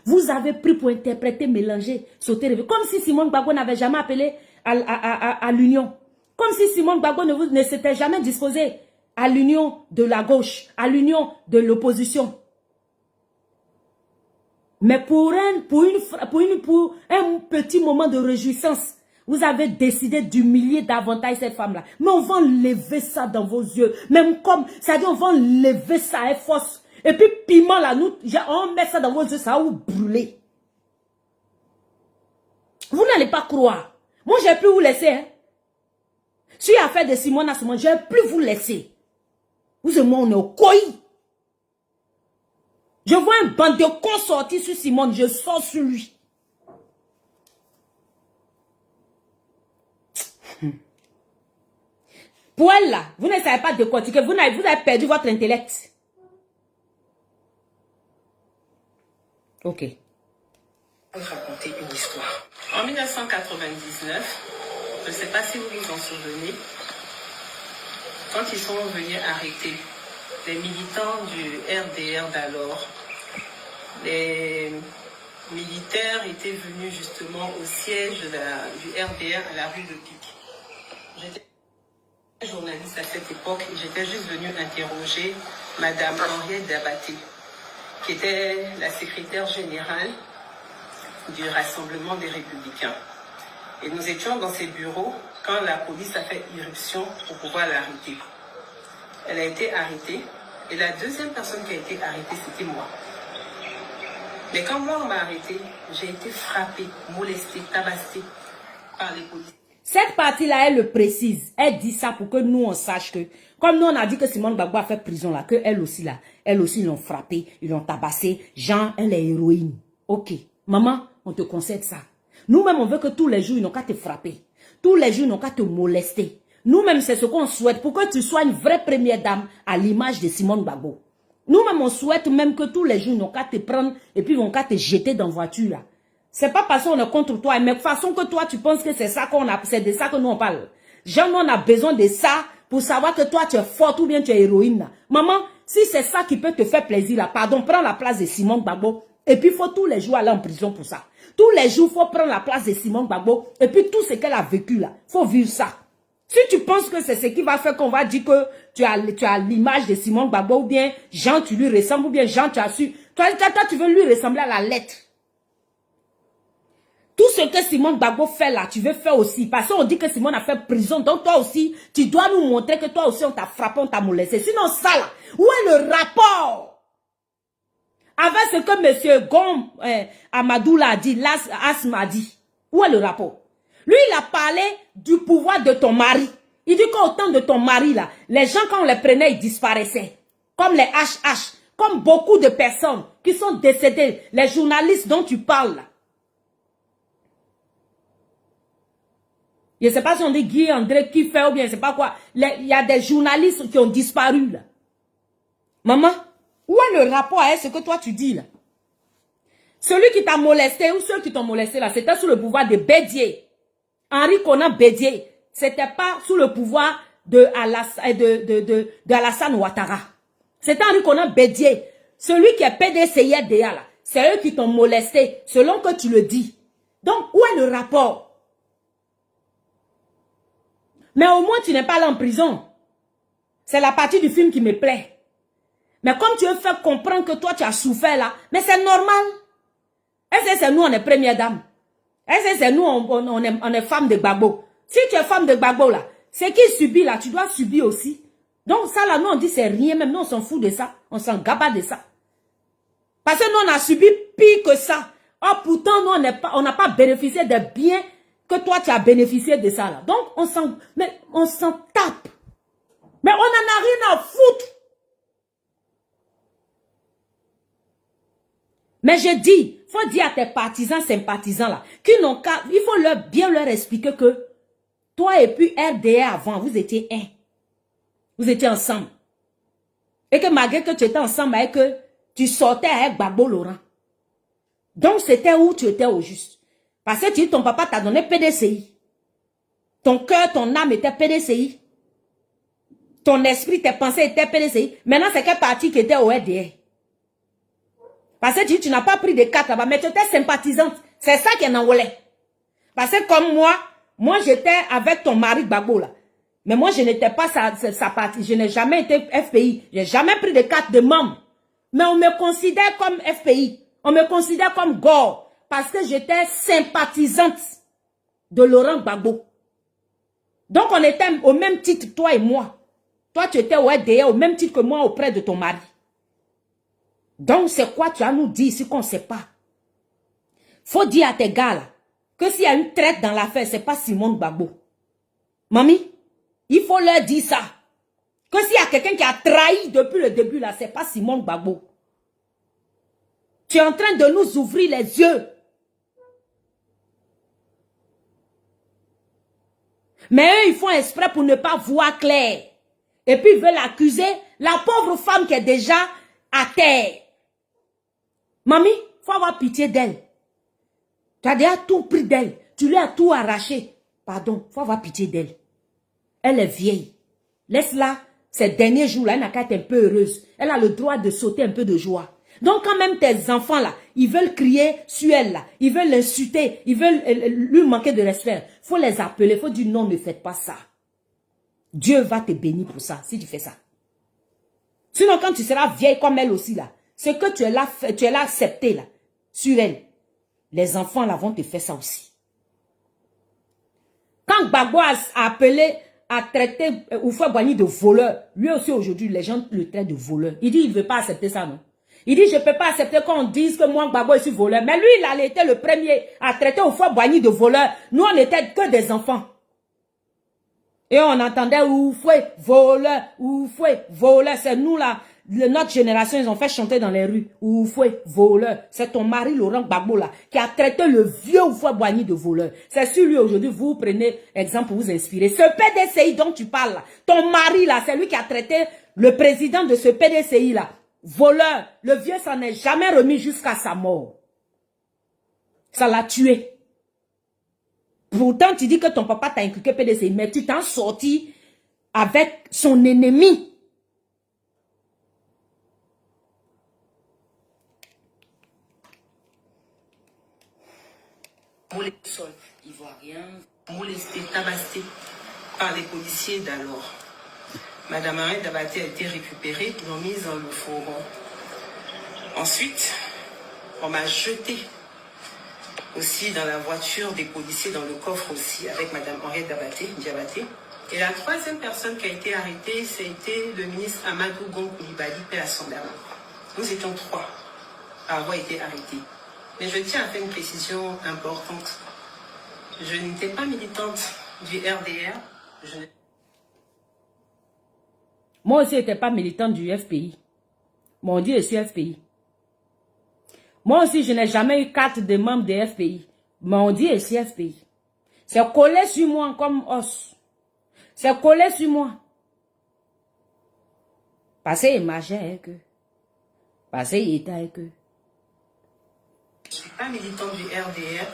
Vous avez pris pour interpréter, mélanger, sauter, rêver. Comme si Simone Gbagbo n'avait jamais appelé à l'union. Comme si Simone Gbagbo ne s'était jamais disposé à l'union de la gauche, à l'union de l'opposition. Mais pour un petit moment de réjouissance, vous avez décidé d'humilier davantage cette femme-là. Mais on va enlever ça dans vos yeux. Même comme, c'est-à-dire on va enlever ça à force. Et puis piment là, on met ça dans vos yeux, ça va vous brûler. Vous n'allez pas croire. Moi, je n'ai plus vous laisser. Hein. Sur l'affaire de Simone à Simone, je n'ai plus vous laisser. Vous et moi, on est au coï. Je vois un bande de cons sortir sur Simone, je sors sur lui. Pour elle là, vous ne savez pas décortiquer, vous avez perdu votre intellect. Ok. Je vais vous raconter une histoire. En 1999, je ne sais pas si vous vous en souvenez, quand ils sont venus arrêter les militants du RDR d'alors, les militaires étaient venus justement au siège du RDR à la rue de Pic. J'étais journaliste à cette époque et j'étais juste venue interroger Madame Henriette Dabaté, qui était la secrétaire générale du Rassemblement des Républicains. Et nous étions dans ses bureaux quand la police a fait irruption pour pouvoir l'arrêter. Elle a été arrêtée et la deuxième personne qui a été arrêtée, c'était moi. Mais quand moi on m'a arrêtée, j'ai été frappée, molestée, tabassée par les policiers. Cette partie-là, elle le précise. Elle dit ça pour que nous, on sache que, comme nous, on a dit que Simone Gbagbo a fait prison là, que elle aussi là, elle aussi, ils l'ont frappée, ils l'ont tabassée. Jean, elle est héroïne. Ok. Maman, on te concède ça. Nous-mêmes, on veut que tous les jours, ils n'ont qu'à te frapper. Tous les jours, ils n'ont qu'à te molester. Nous-mêmes, c'est ce qu'on souhaite pour que tu sois une vraie première dame à l'image de Simone Gbagbo. Nous-mêmes, on souhaite même que tous les jours, ils n'ont qu'à te prendre et puis ils n'ont qu'à te jeter dans la voiture là. C'est pas parce qu'on est contre toi, mais de façon que toi, tu penses que c'est ça qu'on a, c'est de ça que nous on parle. Jean, nous on a besoin de ça pour savoir que toi, tu es forte ou bien tu es héroïne là. Maman, si c'est ça qui peut te faire plaisir là, pardon, prends la place de Simone Gbagbo. Et puis, il faut tous les jours aller en prison pour ça. Tous les jours, il faut prendre la place de Simone Gbagbo. Et puis, tout ce qu'elle a vécu là, il faut vivre ça. Si tu penses que c'est ce qui va faire qu'on va dire que tu as l'image de Simone Gbagbo, ou bien Jean, tu lui ressembles, ou bien Jean, tu as su. Toi, tu veux lui ressembler à la lettre. Tout ce que Simone Gbagbo fait là, tu veux faire aussi. Parce qu'on dit que Simone a fait prison. Donc toi aussi, tu dois nous montrer que toi aussi, on t'a frappé, on t'a molesté. Sinon ça là, où est le rapport avec ce que M. Gom Amadou l'a dit, Asma a dit? Où est le rapport? Lui, il a parlé du pouvoir de ton mari. Il dit qu'au temps de ton mari là, les gens quand on les prenait, ils disparaissaient. Comme les HH, comme beaucoup de personnes qui sont décédées. Les journalistes dont tu parles là. Je ne sais pas si on dit Guy André qui fait ou bien je ne sais pas quoi. Il y a des journalistes qui ont disparu là. Maman, où est le rapport avec ce que toi tu dis là? Celui qui t'a molesté ou ceux qui t'ont molesté là, c'était sous le pouvoir de Bédié. Henri Conan Bédié. C'était pas sous le pouvoir de Alassane Ouattara. C'est Henri Konan Bédié. Celui qui est PDCIRDA là. C'est eux qui t'ont molesté, selon que tu le dis. Donc, où est le rapport? Mais au moins, tu n'es pas là en prison. C'est la partie du film qui me plaît. Mais comme tu veux faire comprendre que toi, tu as souffert là, mais c'est normal. Est-ce que c'est nous, on est première dame? Est-ce que c'est nous, on est femme de Gbagbo? Si tu es femme de Gbagbo là, c'est qui subit là, tu dois subir aussi. Donc ça là, nous on dit c'est rien, même nous on s'en fout de ça. On s'en gabasse de ça. Parce que nous on a subi pire que ça. Oh pourtant nous on n'a pas bénéficié des biens que toi tu as bénéficié de ça là. Donc on s'en tape. Mais on n'en a rien à foutre. Mais je dis, faut dire à tes partisans, sympathisants là, qui n'ont qu'à, il faut bien leur expliquer que toi et puis RDA avant, vous étiez un. Vous étiez ensemble. Et que malgré que tu étais ensemble et que tu sortais avec Gbagbo Laurent. Donc c'était où tu étais au juste. Parce que tu dis ton papa t'a donné PDCI. Ton cœur, ton âme était PDCI. Ton esprit, tes pensées étaient PDCI. Maintenant c'est quel parti qui était au RDA? Parce que tu n'as pas pris de carte là-bas, mais tu étais sympathisante. C'est ça qui est envolé. Parce que comme moi j'étais avec ton mari Gbagbo là. Mais moi je n'étais pas sa partie. Je n'ai jamais été FPI. Je n'ai jamais pris de carte de membre. Mais on me considère comme FPI. On me considère comme Gore. Parce que j'étais sympathisante de Laurent Gbagbo. Donc on était au même titre, toi et moi. Toi tu étais au RDA au même titre que moi auprès de ton mari. Donc, c'est quoi tu as nous dit ici qu'on ne sait pas? Faut dire à tes gars là, que s'il y a une traite dans l'affaire, c'est pas Simone Gbagbo. Mamie, il faut leur dire ça. Que s'il y a quelqu'un qui a trahi depuis le début là, c'est pas Simone Gbagbo. Tu es en train de nous ouvrir les yeux. Mais eux, ils font exprès pour ne pas voir clair. Et puis, ils veulent accuser la pauvre femme qui est déjà à terre. Mamie, il faut avoir pitié d'elle. Tu as déjà tout pris d'elle. Tu lui as tout arraché. Pardon, il faut avoir pitié d'elle. Elle est vieille. Laisse-la, ces derniers jours-là, elle n'a qu'à être un peu heureuse. Elle a le droit de sauter un peu de joie. Donc quand même tes enfants là, ils veulent crier sur elle là, ils veulent l'insulter, ils veulent lui manquer de respect. Il faut les appeler, il faut dire non, ne faites pas ça. Dieu va te bénir pour ça, si tu fais ça. Sinon quand tu seras vieille comme elle aussi là, ce que tu es là accepté là, sur elle, les enfants là vont te faire ça aussi. Quand Gbagbo a appelé, a traité Houphouët-Boigny de voleur, lui aussi aujourd'hui, les gens le traitent de voleur. Il dit il ne veut pas accepter ça, non? Il dit je ne peux pas accepter qu'on dise que moi Gbagbo je suis voleur. Mais lui, il a été le premier à traiter Houphouët-Boigny de voleur. Nous, on n'était que des enfants. Et on entendait Houphouët, voleur, Houphouët, voleur. C'est nous là. Notre génération, ils ont fait chanter dans les rues. Houphouët, voleur. C'est ton mari Laurent Gbagbo là qui a traité le vieux Houphouët-Boigny de voleur. C'est sur lui aujourd'hui, vous prenez exemple pour vous inspirer. Ce PDCI dont tu parles là, ton mari là, c'est lui qui a traité le président de ce PDCI là. Voleur. Le vieux s'en est jamais remis jusqu'à sa mort. Ça l'a tué. Pourtant, tu dis que ton papa t'a inculqué PDCI, mais tu t'en sorti avec son ennemi. Molesté sol ivoirien, molesté, tabassé par les policiers d'alors. Madame Arrête Dabaté a été récupérée, l'ont mise dans le fourgon. Ensuite, on m'a jeté aussi dans la voiture des policiers, dans le coffre aussi, avec Madame Henriette Diabaté. Et la troisième personne qui a été arrêtée, c'était le ministre Amadou Gon Coulibaly, paix à son âme. Nous étions 3 à avoir été arrêtés. Mais je tiens à faire une précision importante. Je n'étais pas militante du RDR. Moi aussi, je n'étais pas militante du FPI. Mon Dieu, je suis FPI. Moi aussi, je n'ai jamais eu carte de membre de FPI. Mon Dieu, je suis FPI. C'est collé sur moi comme os. C'est collé sur moi. Parce qu'il marchait avec eux. Parce qu'il était avec eux. Je ne suis pas militante du RDR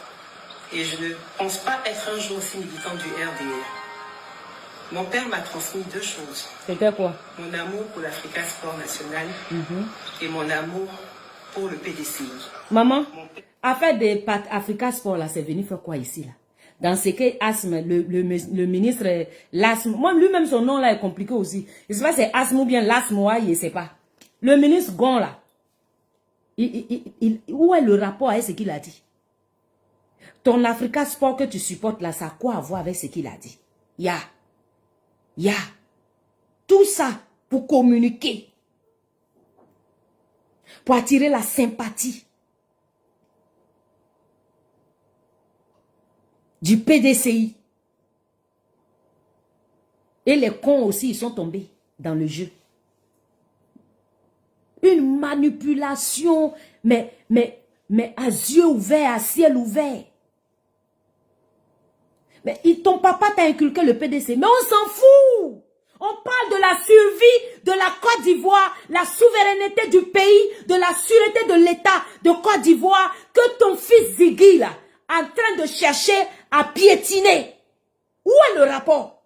et je ne pense pas être un jour aussi militante du RDR. Mon père m'a transmis deux choses. C'était quoi? Mon amour pour l'Africa Sport National et mon amour pour le PDCI. Maman, affaire des Africa Sport, là, c'est venu faire quoi ici, là? Dans ce que Asme, le ministre, l'Asme, moi, lui-même, son nom, là, est compliqué aussi. Je sais pas si c'est Asme ou bien l'Asme, je sais pas. Le ministre Gon, là, où est le rapport avec ce qu'il a dit? Ton Africa Sport que tu supportes, là, ça a quoi à voir avec ce qu'il a dit? Ya. Tout ça pour communiquer. Pour attirer la sympathie du PDCI. Et les cons aussi, ils sont tombés dans le jeu. Une manipulation, mais à yeux ouverts, à ciel ouvert. Mais ton papa t'a inculqué le PDCI, mais on s'en fout. On parle de la survie de la Côte d'Ivoire, la souveraineté du pays, de la sûreté de l'État de Côte d'Ivoire, que ton fils Ziggy, là, en train de chercher à piétiner. Où est le rapport?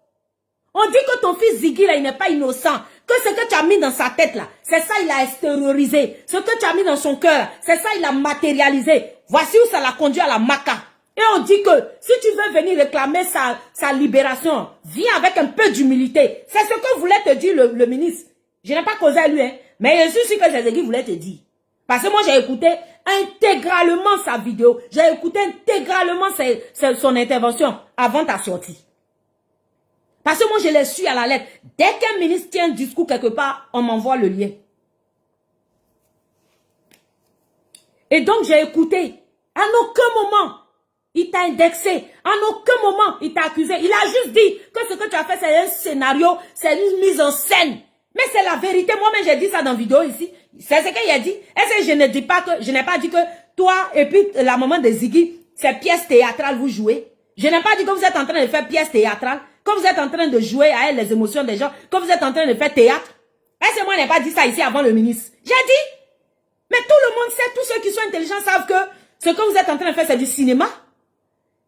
On dit que ton fils Ziggy, là, il n'est pas innocent. Que ce que tu as mis dans sa tête, là, c'est ça, il a extériorisé. Ce que tu as mis dans son cœur, c'est ça, il a matérialisé. Voici où ça l'a conduit à la Maca. Et on dit que si tu veux venir réclamer sa libération, viens avec un peu d'humilité. C'est ce que voulait te dire le ministre. Je n'ai pas causé à lui, hein, mais je suis sûr que c'est ce qu'il voulait te dire. Parce que moi, j'ai écouté intégralement sa vidéo. J'ai écouté intégralement son intervention avant ta sortie. Parce que moi, je l'ai su à la lettre. Dès qu'un ministre tient un discours quelque part, on m'envoie le lien. Et donc, j'ai écouté. À aucun moment, il t'a indexé. En aucun moment, il t'a accusé. Il a juste dit que ce que tu as fait, c'est un scénario, c'est une mise en scène. Mais c'est la vérité. Moi-même, j'ai dit ça dans la vidéo ici. C'est ce qu'il a dit. Est-ce que je ne dis pas que, je n'ai pas dit que toi et puis la maman de Ziggy, c'est pièce théâtrale, vous jouez. Je n'ai pas dit que vous êtes en train de faire pièce théâtrale, que vous êtes en train de jouer à les émotions des gens, que vous êtes en train de faire théâtre. Est-ce que moi, je n'ai pas dit ça ici avant le ministre? J'ai dit. Mais tout le monde sait, tous ceux qui sont intelligents savent que ce que vous êtes en train de faire, c'est du cinéma.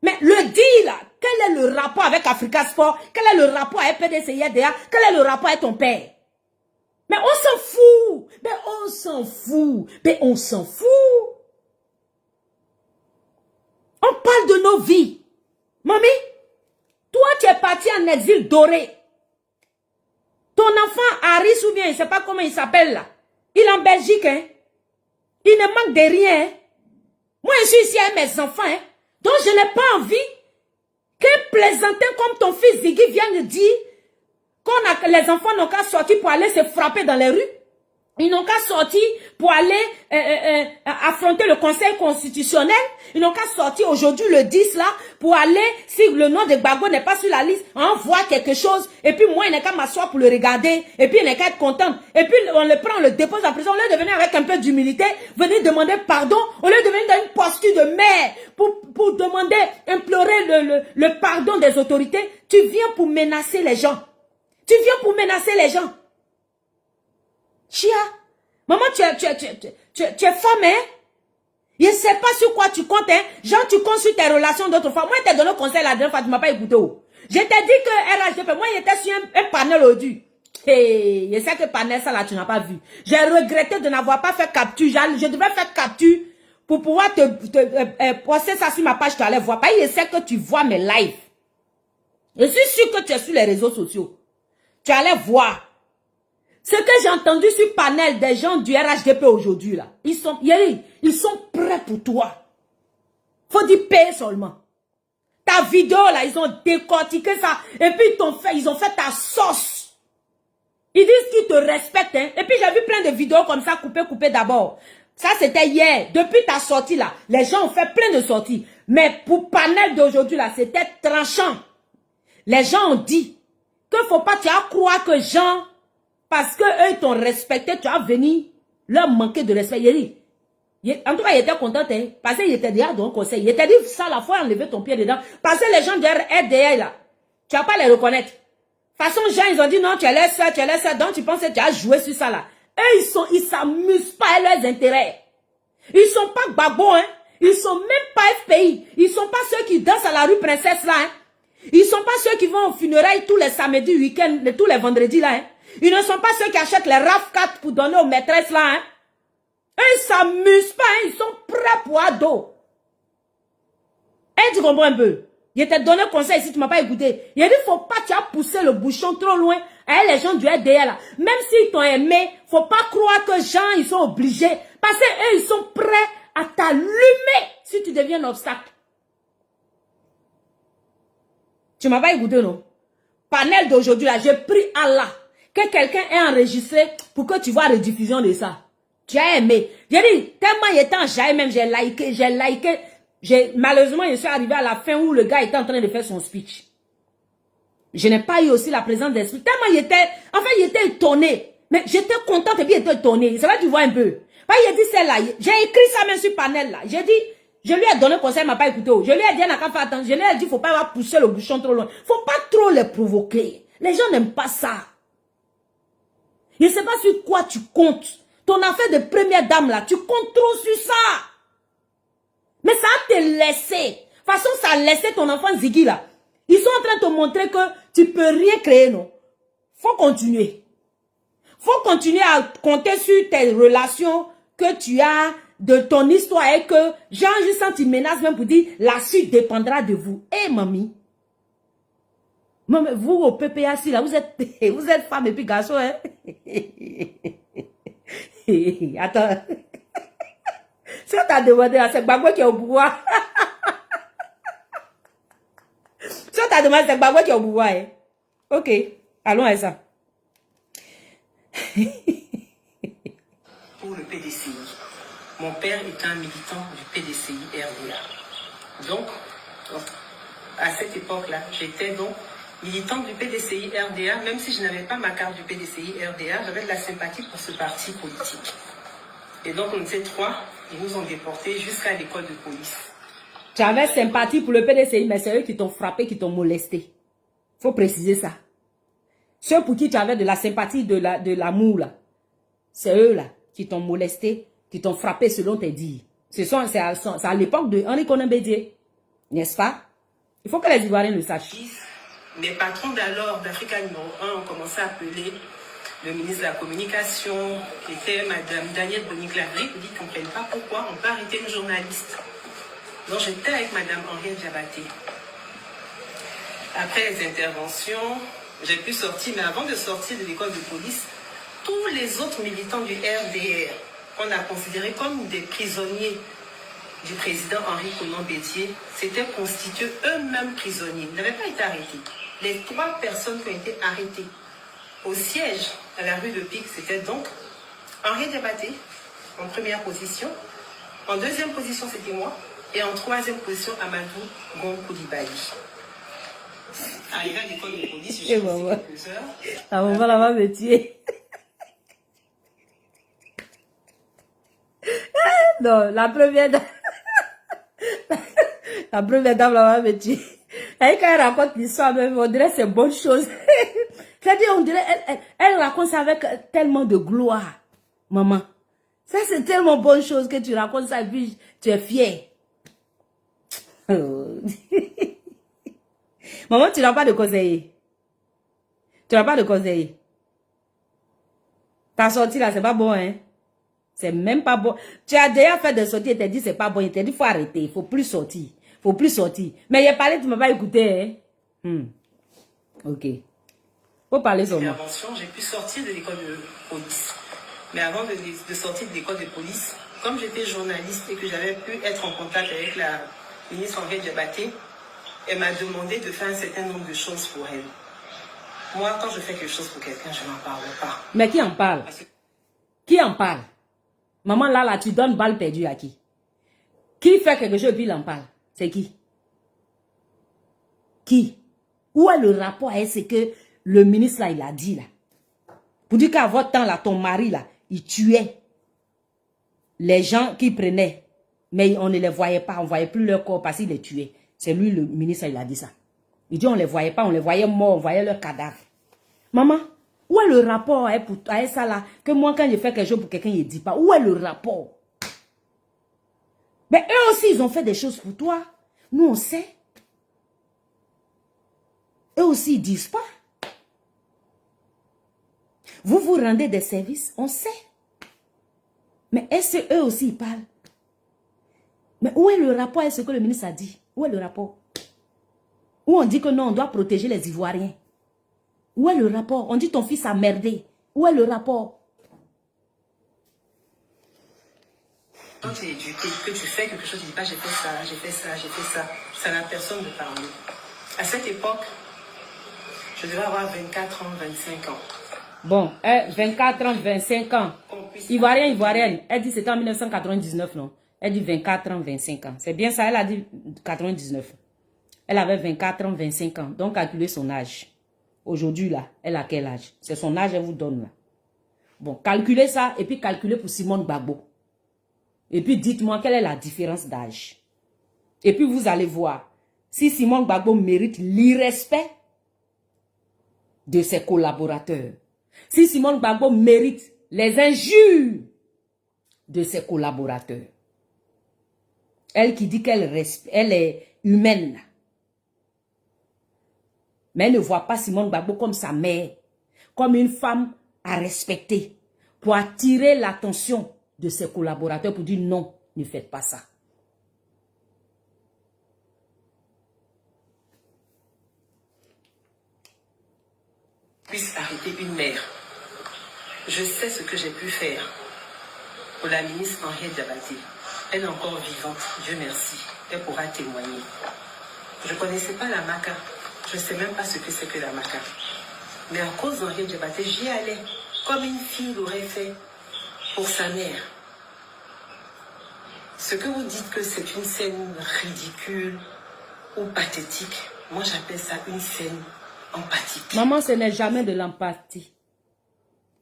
Mais le deal, là, quel est le rapport avec Africa Sport? Quel est le rapport avec PDCI-RDA? Quel est le rapport avec ton père? Mais on s'en fout. Mais on s'en fout. Mais on s'en fout. On parle de nos vies. Mamie, toi, tu es parti en exil doré. Ton enfant, Harris, ou bien, je ne sais pas comment il s'appelle là. Il est en Belgique, hein. Il ne manque de rien, hein. Moi, je suis ici avec mes enfants, hein. Donc, je n'ai pas envie qu'un plaisantin comme ton fils Ziggy vienne dire que les enfants n'ont qu'à sortir pour aller se frapper dans les rues. Ils n'ont qu'à sortir pour aller affronter le Conseil constitutionnel. Ils n'ont qu'à sortir aujourd'hui le 10 là pour aller, si le nom de Gbagbo n'est pas sur la liste, on voit quelque chose. Et puis moi, il n'est qu'à m'asseoir pour le regarder. Et puis il n'est qu'à être content. Et puis on le prend, on le dépose en prison. Au lieu de venir avec un peu d'humilité, venir demander pardon. Au lieu de venir dans une posture de mère pour demander, implorer le pardon des autorités, tu viens pour menacer les gens. Tu viens pour menacer les gens. Chia, maman, tu es femme, hein? Je ne sais pas sur quoi tu comptes, hein? Genre, tu comptes sur tes relations d'autres femmes. Moi, je t'ai donné le conseil la dernière fois, tu ne m'as pas écouté. Oh. Je t'ai dit que RHDP, moi, j'étais sur un panel aujourd'hui. Hey, je sais que panel, ça là, tu n'as pas vu. J'ai regretté de n'avoir pas fait capture. Je devrais faire capture pour pouvoir poster ça sur ma page, tu allais voir. Parce que je sais que tu vois mes lives. Je suis sûr que tu es sur les réseaux sociaux. Tu allais voir. Ce que j'ai entendu sur panel des gens du RHDP aujourd'hui, là, ils sont prêts pour toi. Faut dire payer seulement. Ta vidéo, là, ils ont décortiqué ça. Et puis, ils ont fait ta sauce. Ils disent qu'ils te respectent, hein. Et puis, j'ai vu plein de vidéos comme ça, coupées d'abord. Ça, c'était hier. Depuis ta sortie, là, les gens ont fait plein de sorties. Mais pour panel d'aujourd'hui, là, c'était tranchant. Les gens ont dit que faut pas, tu as croire que gens... Parce qu'eux, ils t'ont respecté, tu as venu leur manquer de respect. En tout cas, il était content, hein, parce qu'il était déjà dans le conseil. Il était dit, ça, la fois, enlever ton pied dedans. Parce que les gens de RDA, là, tu vas pas les reconnaître. De toute façon, gens, ils ont dit, non, tu laisses ça, donc tu penses que tu as joué sur ça, là. Eux, ils s'amusent pas à leurs intérêts. Ils sont pas babos, hein. Ils sont même pas FPI. Ils sont pas ceux qui dansent à la rue Princesse, là, hein. Ils ne sont pas ceux qui vont au funérailles tous les samedis, week-ends, tous les vendredis là. Hein. Ils ne sont pas ceux qui achètent les RAV4 pour donner aux maîtresses là. Hein. Ils ne s'amusent pas, hein. Ils sont prêts pour ado. Et tu comprends un peu? Je t'ai donné conseil si tu ne m'as pas écouté. Il a dit, il ne faut pas, tu as poussé le bouchon trop loin avec les gens du RDR là. Même s'ils t'ont aimé, il ne faut pas croire que gens, ils sont obligés. Parce qu'eux, ils sont prêts à t'allumer si tu deviens un obstacle. Tu ne m'as pas écouté, non? Panel d'aujourd'hui là, je prie Allah que quelqu'un ait enregistré pour que tu vois la rediffusion de ça. Tu as aimé. J'ai dit, tellement il était en jaille même, j'ai liké. Malheureusement, je suis arrivé à la fin où le gars était en train de faire son speech. Je n'ai pas eu aussi la présence d'esprit. Tellement il était, il était étonné. Mais j'étais contente et puis il était étonné. C'est vrai, tu vois un peu. Il a dit celle-là. J'ai écrit ça même sur panel là. J'ai dit, je lui ai donné conseil, il m'a pas écouté. Je lui ai dit, n'a qu'à faire attention. Je lui ai dit, faut pas pousser le bouchon trop loin. Faut pas trop les provoquer. Les gens n'aiment pas ça. Je ne sais pas sur quoi tu comptes. Ton affaire de première dame là, tu comptes trop sur ça. Mais ça a te laissé. De toute façon, ça a laissé ton enfant Ziggy là. Ils sont en train de te montrer que tu peux rien créer, non? Faut continuer. Faut continuer à compter sur tes relations que tu as, de ton histoire et que Jean juste sent il menace même pour dire la suite dépendra de vous. Eh mamie. Vous au PPAC là, vous êtes femme et puis garçon, hein? Attends. Si on t'a demandé, c'est Gbagbo qui est au pouvoir. Si on t'a demandé, c'est Gbagbo qui est au pouvoir. Hein? Ok, allons à ça. Pour le PDCI. Mon père est un militant du PDCI RDA. Donc, à cette époque-là, j'étais donc militante du PDCI RDA, même si je n'avais pas ma carte du PDCI RDA, j'avais de la sympathie pour ce parti politique. Et donc, on était trois, ils nous ont déportés jusqu'à l'école de police. Tu avais sympathie pour le PDCI, mais c'est eux qui t'ont frappé, qui t'ont molesté. Il faut préciser ça. Ceux pour qui tu avais de la sympathie, de l'amour, là, c'est eux là qui t'ont molesté, qui t'ont frappé selon tes dires. C'est à l'époque de Henri Konan Bédié, n'est-ce pas? Il faut que les Ivoiriens le sachent. Mes patrons d'alors, d'Africa numéro 1, ont commencé à appeler le ministre de la Communication, qui était Madame Danielle Boni-Clavé, qui dit qu'on ne comprenne pas pourquoi on peut arrêter une journaliste. Donc j'étais avec Madame Henriette Diabaté. Après les interventions, j'ai pu sortir, mais avant de sortir de l'école de police, tous les autres militants du RDR, qu'on a considérés comme des prisonniers du président Henri Konan Bédié, s'étaient constitués eux-mêmes prisonniers. Ils n'avaient pas été arrêtés. Les 3 personnes qui ont été arrêtées au siège à la rue de Pic, c'était donc Henri Diabaté en première position, en deuxième position c'était moi, et en troisième position Amadou Gon Koulibaly. Arrivé à l'école de police, je suis restée quelques heures. La maman là va me tuer. Non, la première dame. La première dame là va me tuer. Et quand elle raconte l'histoire, même, on dirait que c'est une bonne chose. C'est-à-dire, on dirait, elle raconte ça avec tellement de gloire. Maman, ça c'est tellement bonne chose que tu racontes ça et puis tu es fière. Maman, tu n'as pas de conseiller. Tu n'as pas de conseiller. Ta sortie là, c'est pas bon, hein. C'est même pas bon. Tu as déjà fait des sorties et t'as dit c'est pas bon. Il t'a dit faut arrêter, il faut plus sortir. Faut plus sortir. Mais il a parlé, tu ne m'as pas écouté, hein. Ok. Faut parler sur moi. J'ai pu sortir de l'école de police. Mais avant de sortir de l'école de police, comme j'étais journaliste et que j'avais pu être en contact avec la ministre Henriette Diabaté, elle m'a demandé de faire un certain nombre de choses pour elle. Moi, quand je fais quelque chose pour quelqu'un, je n'en parle pas. Mais qui en parle? Qui en parle? Maman, là, tu donnes balle perdue à qui? Qui fait quelque chose et puis il en parle? C'est qui? Qui? Où est le rapport avec ce que le ministre là, il a dit là? Pour dire qu'à votre temps là, ton mari là, il tuait les gens qui prenaient. Mais on ne les voyait pas, on ne voyait plus leur corps parce qu'il les tuait. C'est lui le ministre, il a dit ça. Il dit on ne les voyait pas, on les voyait morts, on voyait leurs cadavres. Maman, où est le rapport avec ça là? Que moi quand je fais quelque chose pour quelqu'un, il ne dit pas. Où est le rapport? Mais eux aussi, ils ont fait des choses pour toi. Nous, on sait. Eux aussi, ils ne disent pas. Vous vous rendez des services, on sait. Mais est-ce qu'eux aussi, ils parlent? Mais où est le rapport avec ce que le ministre a dit? Où est le rapport? Où on dit que non, on doit protéger les Ivoiriens. Où est le rapport? On dit ton fils a merdé. Où est le rapport? Quand tu es éduqué, que tu fais quelque chose, tu dis pas j'ai fait ça, j'ai fait ça, j'ai fait ça. Ça n'a personne de parler. À cette époque, je devais avoir 24 ans, 25 ans. Bon, 24 ans, 25 ans. Ivoirien, Ivoirienne. Elle dit c'était en 1999, non? Elle dit 24 ans, 25 ans. C'est bien ça, elle a dit 99. Elle avait 24 ans, 25 ans. Donc, calculez son âge. Aujourd'hui, là, elle a quel âge? C'est son âge, elle vous donne, là. Bon, calculez ça et puis calculez pour Simone Gbagbo. Et puis, dites-moi quelle est la différence d'âge. Et puis, vous allez voir si Simone Gbagbo mérite l'irrespect de ses collaborateurs. Si Simone Gbagbo mérite les injures de ses collaborateurs. Elle qui dit qu'elle est humaine. Mais elle ne voit pas Simone Gbagbo comme sa mère, comme une femme à respecter, pour attirer l'attention de ses collaborateurs, pour dire non, ne faites pas ça. Puisse arrêter une mère. Je sais ce que j'ai pu faire pour la ministre Henriette Diabaté. Elle est encore vivante, Dieu merci. Elle pourra témoigner. Je ne connaissais pas la maca. Je ne sais même pas ce que c'est que la maca. Mais à cause d'Henriette Diabaté, j'y allais comme une fille l'aurait fait pour sa mère. Ce que vous dites que c'est une scène ridicule ou pathétique, moi j'appelle ça une scène empathique. Maman, ce n'est jamais de l'empathie.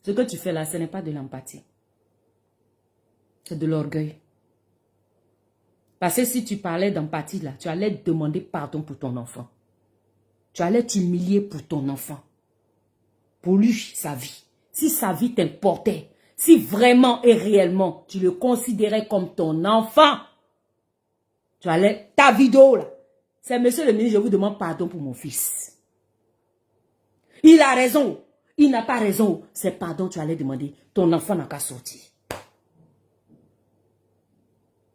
Ce que tu fais là, ce n'est pas de l'empathie. C'est de l'orgueil. Parce que si tu parlais d'empathie là, tu allais demander pardon pour ton enfant. Tu allais t'humilier pour ton enfant. Pour lui, sa vie. Si sa vie t'importait, si vraiment et réellement tu le considérais comme ton enfant, tu allais, ta vidéo là, c'est monsieur le ministre, je vous demande pardon pour mon fils. Il a raison, il n'a pas raison, c'est pardon tu allais demander, ton enfant n'a qu'à sortir.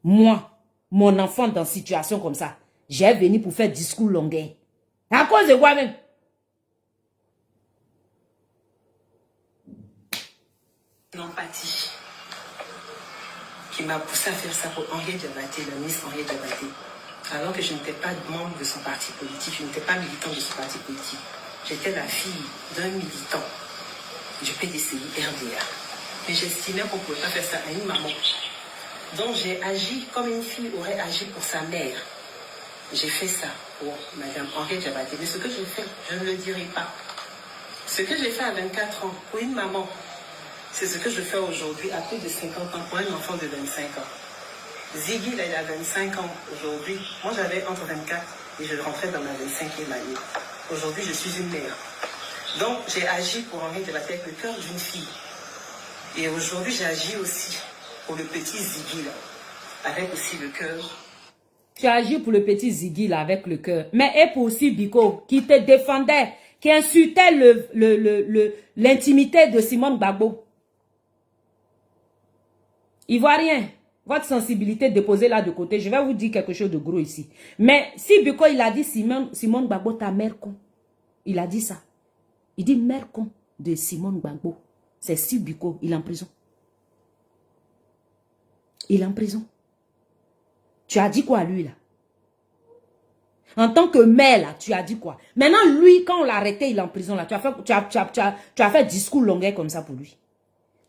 Moi, mon enfant dans une situation comme ça, j'ai venu pour faire discours longuet. À cause de moi-même. L'empathie qui m'a poussé à faire ça pour Henriette Diabaté, la ministre Henriette Diabaté, alors que je n'étais pas membre de son parti politique, je n'étais pas militant de son parti politique. J'étais la fille d'un militant du PDCI RDA. Mais j'estimais qu'on ne pouvait pas faire ça à une maman. Donc j'ai agi comme une fille aurait agi pour sa mère. J'ai fait ça pour Madame Henriette Diabaté. Mais ce que j'ai fait, je ne le dirai pas. Ce que j'ai fait à 24 ans pour une maman, c'est ce que je fais aujourd'hui à plus de 50 ans pour un enfant de 25 ans. Ziggy, là, il a 25 ans aujourd'hui. Moi, j'avais entre 24 et je rentrais dans ma 25e année. Aujourd'hui, je suis une mère. Donc, j'ai agi pour Henriette Diabaté avec le cœur d'une fille. Et aujourd'hui, j'ai agi aussi pour le petit Ziggy, là, avec aussi le cœur. Tu as agi pour le petit Ziggy, là, avec le cœur. Mais et pour aussi Biko, qui te défendait, qui insultait l'intimité de Simone Gbagbo. Ivoirien, votre sensibilité déposée là de côté, je vais vous dire quelque chose de gros ici. Mais si Biko, il a dit Simone Gbagbo, ta mère con. Il a dit ça. Il dit mère con de Simone Gbagbo. C'est si Biko, il est en prison. Il est en prison. Tu as dit quoi à lui là? En tant que mère là, tu as dit quoi? Maintenant lui, quand on l'a arrêté, il est en prison là. Tu as fait discours longuet comme ça pour lui.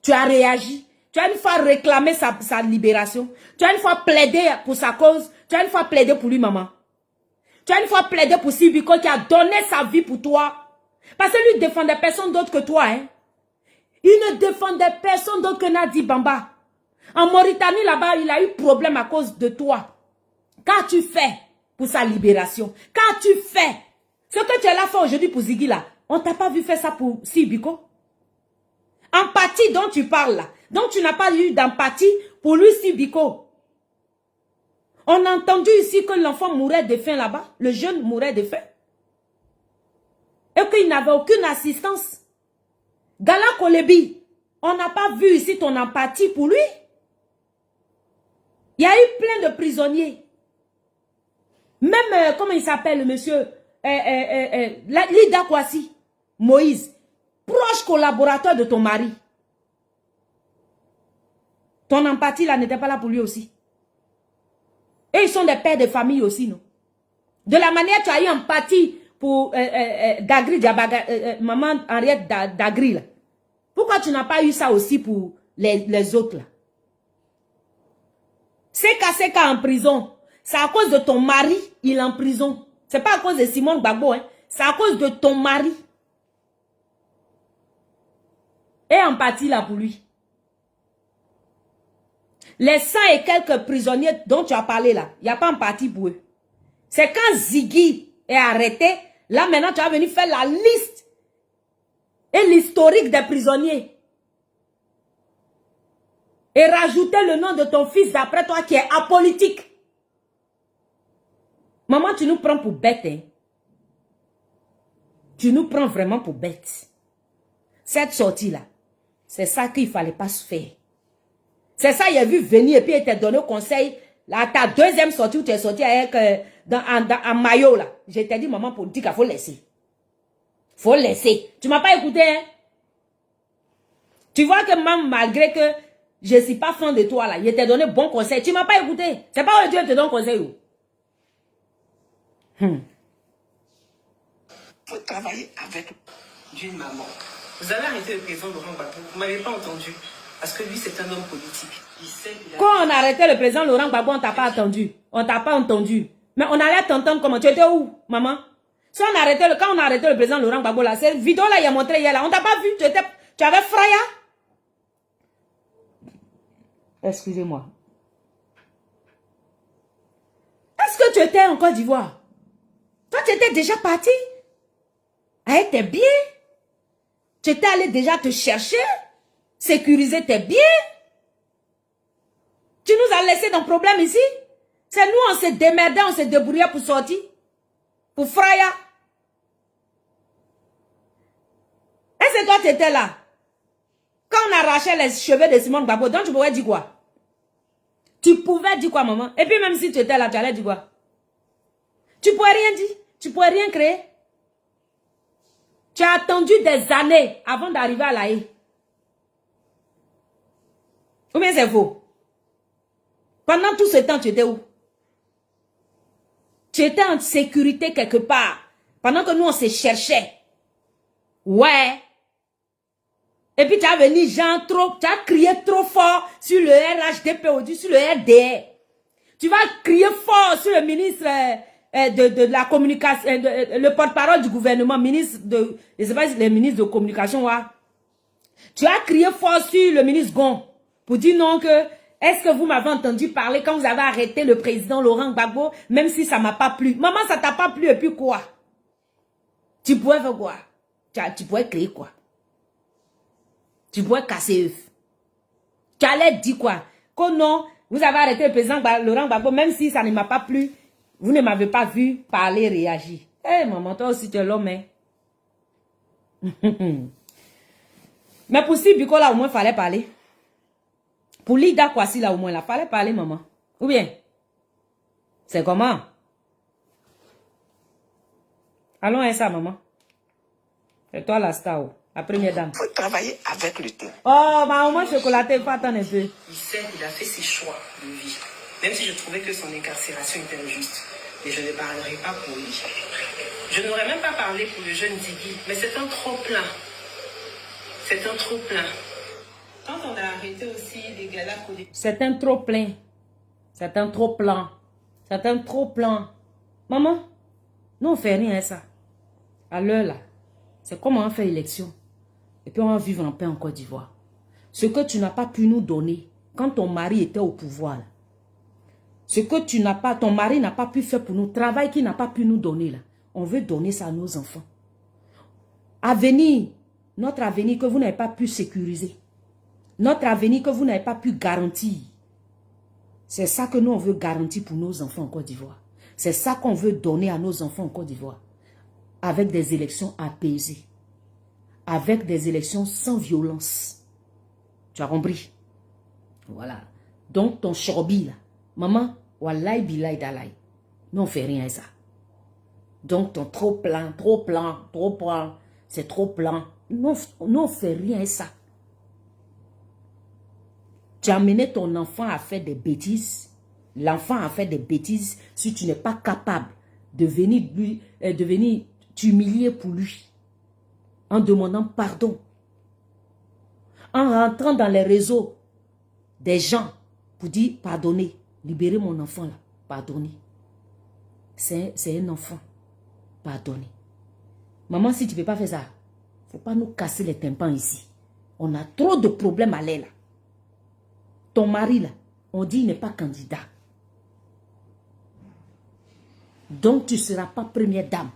Tu as réagi. Tu as une fois réclamé sa libération. Tu as une fois plaidé pour sa cause. Tu as une fois plaidé pour lui, maman. Tu as une fois plaidé pour Sibiko qui a donné sa vie pour toi. Parce que lui ne défendait personne d'autre que toi. Hein? Il ne défendait personne d'autre que Nadi Bamba. En Mauritanie, là-bas, il a eu problème à cause de toi. Qu'as-tu fait pour sa libération? Qu'as-tu fait? Ce que tu as là fait aujourd'hui pour Ziggy, là, on t'a pas vu faire ça pour Sibiko? Empathie dont tu parles là. Donc tu n'as pas eu d'empathie pour lui, Sibiko. On a entendu ici que l'enfant mourait de faim là-bas. Le jeune mourait de faim. et qu'il n'avait aucune assistance. Gala Kolebi, on n'a pas vu ici ton empathie pour lui. Il y a eu plein de prisonniers. Même, comment il s'appelle, monsieur Lida Kwasi, Moïse, proche collaborateur de ton mari. Ton empathie là n'était pas là pour lui aussi. Et ils sont des pères de famille aussi, non? De la manière tu as eu empathie pour Dagri Diabaga, maman Henriette Dagri là. Pourquoi tu n'as pas eu ça aussi pour les autres là? Seka en prison. C'est à cause de ton mari, il est en prison. C'est pas à cause de Simone Gbagbo, hein. C'est à cause de ton mari. Et empathie là pour lui. Les 100 et quelques prisonniers dont tu as parlé là, il n'y a pas empathie pour eux. C'est quand Ziggy est arrêté, là maintenant tu vas venir faire la liste et l'historique des prisonniers. Et rajouter le nom de ton fils d'après toi qui est apolitique. Maman, tu nous prends pour bêtes, hein? Tu nous prends vraiment pour bêtes. Cette sortie-là, c'est ça qu'il ne fallait pas se faire. C'est ça, il a vu venir et puis il t'a donné conseil. Là, ta deuxième sortie où tu es sorti avec en maillot, là. Je t'ai dit, maman politique, il faut laisser. Faut laisser. Tu ne m'as pas écouté, hein? Tu vois que même malgré que je ne suis pas fan de toi, là, il t'a donné bon conseil. Tu ne m'as pas écouté. C'est pas où Dieu te donne conseil. Faut travailler avec d'une maman. Vous avez arrêté le président Laurent Gbagbo. Vous ne m'avez pas entendu. Parce que lui, c'est un homme politique. Quand on a arrêté le président Laurent Gbagbo, on ne t'a pas entendu. On ne t'a pas entendu. Mais on allait t'entendre comment. Tu étais où, maman? Si on a arrêté quand on a arrêté le président Laurent Gbagbo, là, cette vidéo-là, il a montré hier, là. On t'a pas vu. Tu avais Fraya. Excusez-moi. Est-ce que tu étais en Côte d'Ivoire? Toi, tu étais déjà parti. Elle était bien. Tu étais allé déjà te chercher. Sécuriser tes biens. Tu nous as laissé dans le problème ici. C'est nous, on s'est démerdé, on s'est débrouillé pour sortir. Pour Fraya. Et c'est toi, tu étais là. Quand on arrachait les cheveux de Simone Gbagbo, donc tu pouvais dire quoi? Tu pouvais dire quoi, maman? Et puis même si tu étais là, tu allais dire quoi? Tu pouvais rien dire. Tu pouvais rien créer. Tu as attendu des années avant d'arriver à la haie. Ou bien c'est faux? Pendant tout ce temps, tu étais où? Tu étais en sécurité quelque part. Pendant que nous, on se cherchait. Ouais. Et puis tu as venu, genre, tu as crié trop fort sur le RHDP, sur le RDR. Tu vas crier fort sur le ministre de la communication, le porte-parole du gouvernement, ministre de, je sais pas si les ministres de communication, ouais. Tu as crié fort sur le ministre Gon pour dire non que, est-ce que vous m'avez entendu parler quand vous avez arrêté le président Laurent Gbagbo, même si ça m'a pas plu. Maman, ça t'a pas plu et puis quoi? Tu pouvais faire quoi? Tu pouvais créer quoi? Tu pouvais casser œuf. Tu allais dire quoi? Que non, vous avez arrêté le président Laurent Gbagbo, même si ça ne m'a pas plu, vous ne m'avez pas vu parler, réagir. Eh, maman, toi aussi tu es l'homme, hein? Mais pour Sibiko, là, au moins, il fallait parler. Pour Lida Kwasi, là, au moins, il fallait parler, maman. Ou bien? C'est comment? Allons à ça, maman. C'est toi la star, la première dame. Il faut travailler avec le temps. Oh, maman chocolaté, pas attendre un peu. Il sait qu'il a fait ses choix de vie. Même si je trouvais que son incarcération était injuste. Et je ne parlerai pas pour lui. Je n'aurais même pas parlé pour le jeune Ziggy. Mais c'est un trop-plein. C'est un trop-plein. Quand on a arrêté aussi les galas collectifs. C'est un trop-plein. C'est un trop-plein. C'est un trop-plein. Maman, nous on fait rien à ça. À l'heure là, c'est comment on fait élection. Et puis on va vivre en paix en Côte d'Ivoire. Ce que tu n'as pas pu nous donner quand ton mari était au pouvoir. Là. Ce que tu n'as pas, ton mari n'a pas pu faire pour nous, travail qu'il n'a pas pu nous donner là. On veut donner ça à nos enfants. Avenir, notre avenir que vous n'avez pas pu sécuriser. Notre avenir que vous n'avez pas pu garantir. C'est ça que nous on veut garantir pour nos enfants en Côte d'Ivoire. C'est ça qu'on veut donner à nos enfants en Côte d'Ivoire. avec des élections apaisées, avec des élections sans violence. Tu as compris? Voilà. Donc, ton chorbi là, maman, wallahi bilay dalay, nous on fait rien à ça. Donc, ton trop plan, c'est trop plan. Nous on fait rien à ça. Tu as amené ton enfant à faire des bêtises. L'enfant a fait des bêtises. Si tu n'es pas capable de venir t'humilier pour lui, en demandant pardon, en rentrant dans les réseaux des gens pour dire pardonnez, libérez mon enfant là, pardonnez. C'est un enfant, pardonnez. Maman, si tu ne peux pas faire ça, il ne faut pas nous casser les tympans ici. On a trop de problèmes à l'aile là. Ton mari là, on dit il n'est pas candidat. Donc tu ne seras pas première dame.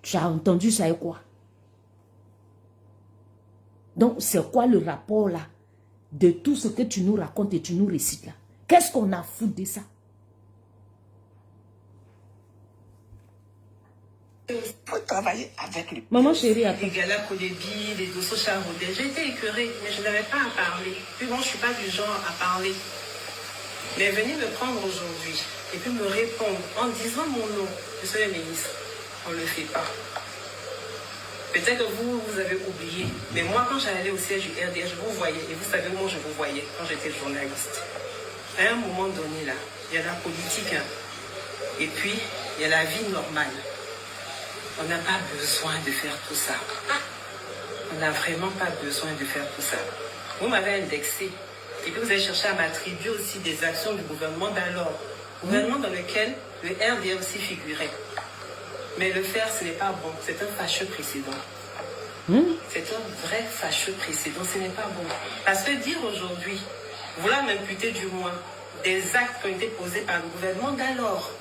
Tu as entendu ça et quoi? Donc c'est quoi le rapport là de tout ce que tu nous racontes et tu nous récites là? Qu'est-ce qu'on a foutu de ça? Pour travailler avec les Maman chérie, attends. les galas Kodebi, les dossiers Charoudé. J'ai été écœurée, mais je n'avais pas à parler. Puis bon, je ne suis pas du genre à parler. Mais venir me prendre aujourd'hui et puis me répondre en disant mon nom, monsieur le ministre, on ne le fait pas. Peut-être que vous avez oublié, mais moi, quand j'allais au siège du RDR, je vous voyais, et vous savez où je vous voyais quand j'étais journaliste. À un moment donné, là, il y a la politique, hein, et puis il y a la vie normale. On n'a pas besoin de faire tout ça. On n'a vraiment pas besoin de faire tout ça. Vous m'avez indexé, et puis vous avez cherché à m'attribuer aussi des actions du gouvernement d'alors, gouvernement dans lequel le RDR aussi figurait. Mais le faire, ce n'est pas bon. C'est un fâcheux précédent. C'est un vrai fâcheux précédent. Ce n'est pas bon. Parce que dire aujourd'hui, vouloir m'imputer du moins des actes qui ont été posés par le gouvernement d'alors,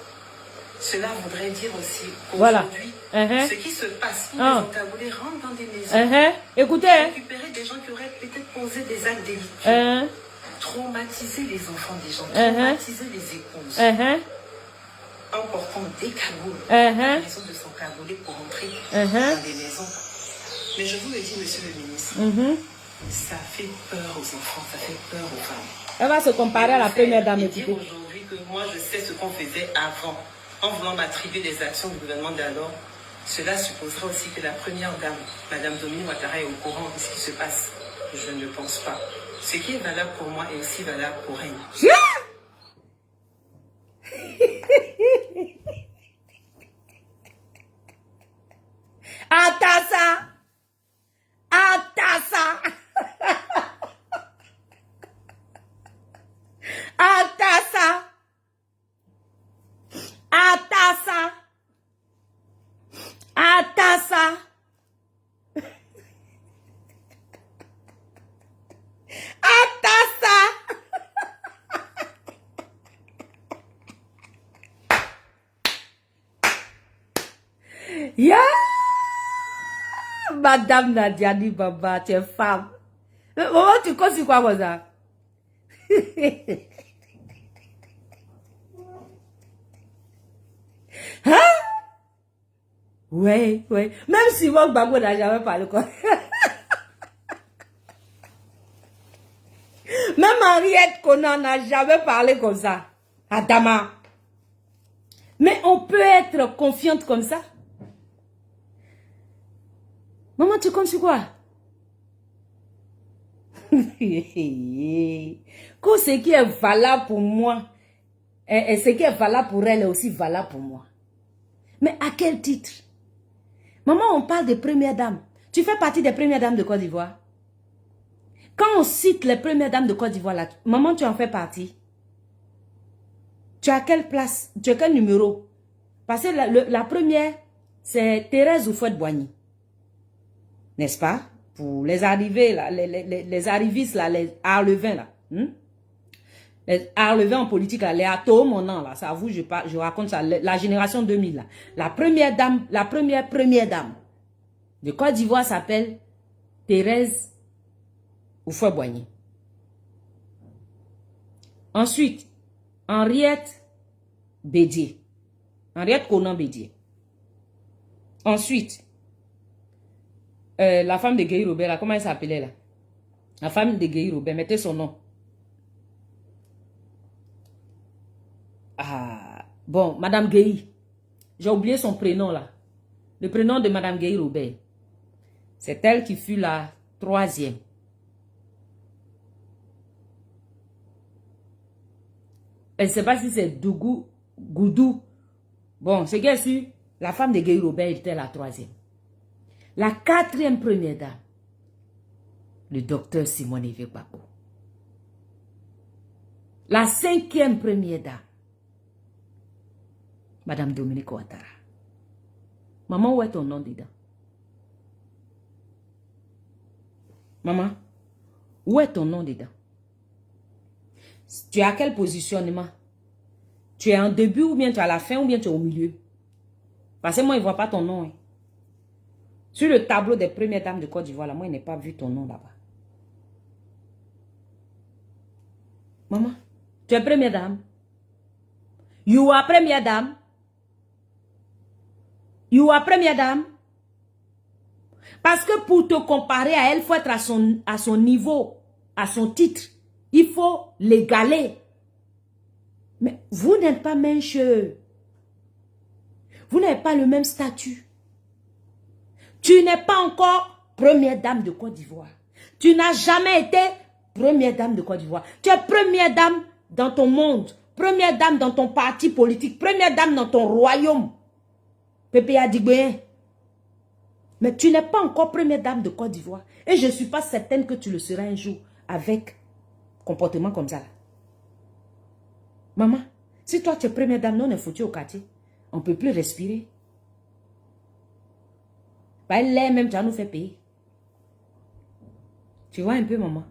cela voudrait dire aussi qu'aujourd'hui, ce qui se passe, où les encagoulés rentrent dans des maisons, écoutez, récupérer des gens qui auraient peut-être posé des actes délictueux, traumatiser les enfants des gens, traumatiser les épouses, en portant des cagoules, la raison de s'encagouler pour entrer dans des maisons. Mais je vous le dis, monsieur le ministre, ça fait peur aux enfants, ça fait peur aux femmes. Elle va se comparer à la première dame. Et dire aujourd'hui que moi je sais ce qu'on faisait avant, en voulant m'attribuer des actions du gouvernement d'alors, cela supposera aussi que la première dame, Madame Dominique Ouattara, est au courant de ce qui se passe. Je ne pense pas. Ce qui est valable pour moi est aussi valable pour elle. Atassa! Atassa! Atassa! Atassa! Atassa! Atassa! Yeah! Madame Nadiani Baba, tu es femme. Maman, tu comptes sur quoi, comme ça? Hein? Ouais. Même si mon Gbagbo n'a jamais parlé quoi. Même Henriette Konan n'a jamais parlé comme ça. Adama. Mais on peut être confiante comme ça. Maman, tu comptes sur quoi? Quand ce qui est valable pour moi, et ce qui est valable pour elle est aussi valable pour moi. Mais à quel titre? Maman, on parle des premières dames. Tu fais partie des premières dames de Côte d'Ivoire. Quand on cite les premières dames de Côte d'Ivoire, là, maman, tu en fais partie. Tu as quelle place? Tu as quel numéro? Parce que la première, c'est Thérèse Houphouët-Boigny. N'est-ce pas? Pour les arrivés, là, les arrivistes, là, les Arlevins, là. Les Arlevins en politique, là, les Ato, mon nom, là, ça vous, je raconte ça, la génération 2000, là. La première dame, la première dame de Côte d'Ivoire s'appelle Thérèse Houphouët-Boigny. Ensuite, Henriette Bédié. Henriette Konan Bédié. Ensuite, la femme de Gueye Robert, là, comment elle s'appelait là? La femme de Gueye Robert, mettez son nom. Ah, bon, Madame Gueye. J'ai oublié son prénom là. Le prénom de Madame Gueye Robert. C'est elle qui fut la 3e. Je ne sais pas si c'est Goudou. Bon, c'est bien sûr, la femme de Gueye Robert était la 3e. La 4e première dame, le docteur Simone Veil-Gbagbo. La 5e première dame, Madame Dominique Ouattara. Maman, où est ton nom dedans? Maman, où est ton nom dedans? Tu es à quel positionnement? Tu es en début ou bien tu es à la fin ou bien tu es au milieu? Parce que moi, je ne vois pas ton nom. Hein. Sur le tableau des premières dames de Côte d'Ivoire, là, moi, je n'ai pas vu ton nom là-bas. Maman, tu es première dame. You are première dame. You are première dame. Parce que pour te comparer à elle, il faut être à son niveau, à son titre. Il faut l'égaler. Mais vous n'êtes pas mencheux. Vous n'avez pas le même statut. Tu n'es pas encore première dame de Côte d'Ivoire. Tu n'as jamais été première dame de Côte d'Ivoire. Tu es première dame dans ton monde. Première dame dans ton parti politique. Première dame dans ton royaume. PPA Digbe. Mais tu n'es pas encore première dame de Côte d'Ivoire. Et je ne suis pas certaine que tu le seras un jour avec comportement comme ça. Maman, si toi tu es première dame, nous on est foutu au quartier. On ne peut plus respirer. Bah, l'air même, tu vas nous faire payer. Tu vois un peu, maman?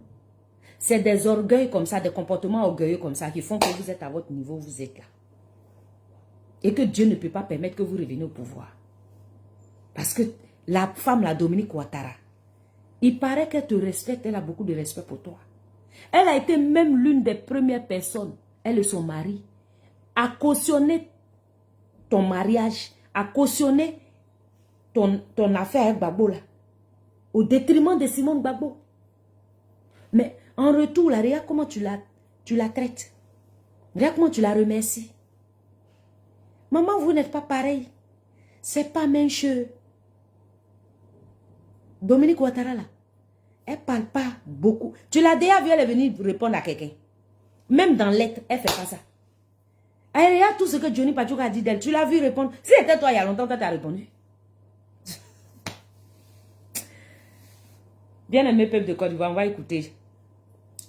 C'est des orgueils comme ça, des comportements orgueilleux comme ça qui font que vous êtes à votre niveau, vous êtes là. Et que Dieu ne peut pas permettre que vous reveniez au pouvoir. Parce que la femme, la Dominique Ouattara, il paraît qu'elle te respecte, elle a beaucoup de respect pour toi. Elle a été même l'une des premières personnes, elle et son mari, à cautionner ton mariage, à cautionner ton affaire avec Gbagbo là, au détriment de Simone Gbagbo. Mais en retour, là, regarde comment tu la traites. Regarde comment tu la remercies. Maman, vous n'êtes pas pareil. C'est pas mencheux. Dominique Ouattara là, elle parle pas beaucoup. Tu l'as déjà vu, elle est venue répondre à quelqu'un. Même dans lettre, elle fait pas ça. Elle regarde tout ce que Johnny Pachouk a dit d'elle. Tu l'as vu répondre. Si c'était toi il y a longtemps, toi t'as répondu. Bien aimé peuple de Côte d'Ivoire, on va écouter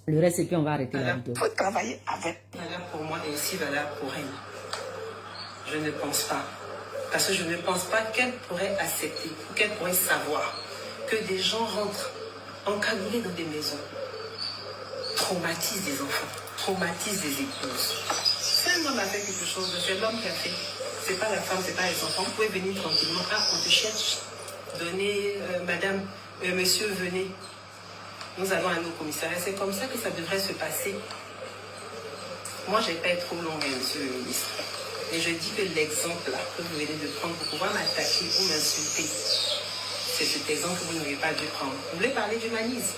le reste et puis on va arrêter la vidéo. Il faut travailler avec. Valeur pour moi et aussi valeur pour elle. Je ne pense pas. Parce que je ne pense pas qu'elle pourrait accepter ou qu'elle pourrait savoir que des gens rentrent encagoulés dans des maisons, traumatisent des enfants, traumatisent des épouses. Si un homme a fait quelque chose, c'est l'homme qui a fait. C'est pas la femme, c'est pas les enfants. Vous pouvez venir tranquillement. Ah, on te cherche. Donnez, madame, monsieur, venez. Nous allons à nos commissariats. C'est comme ça que ça devrait se passer. Moi, je ne vais pas être trop longue, monsieur le ministre. Et je dis que l'exemple que vous venez de prendre pour pouvoir m'attaquer ou m'insulter, c'est cet exemple que vous n'auriez pas dû prendre. Vous voulez parler d'humanisme?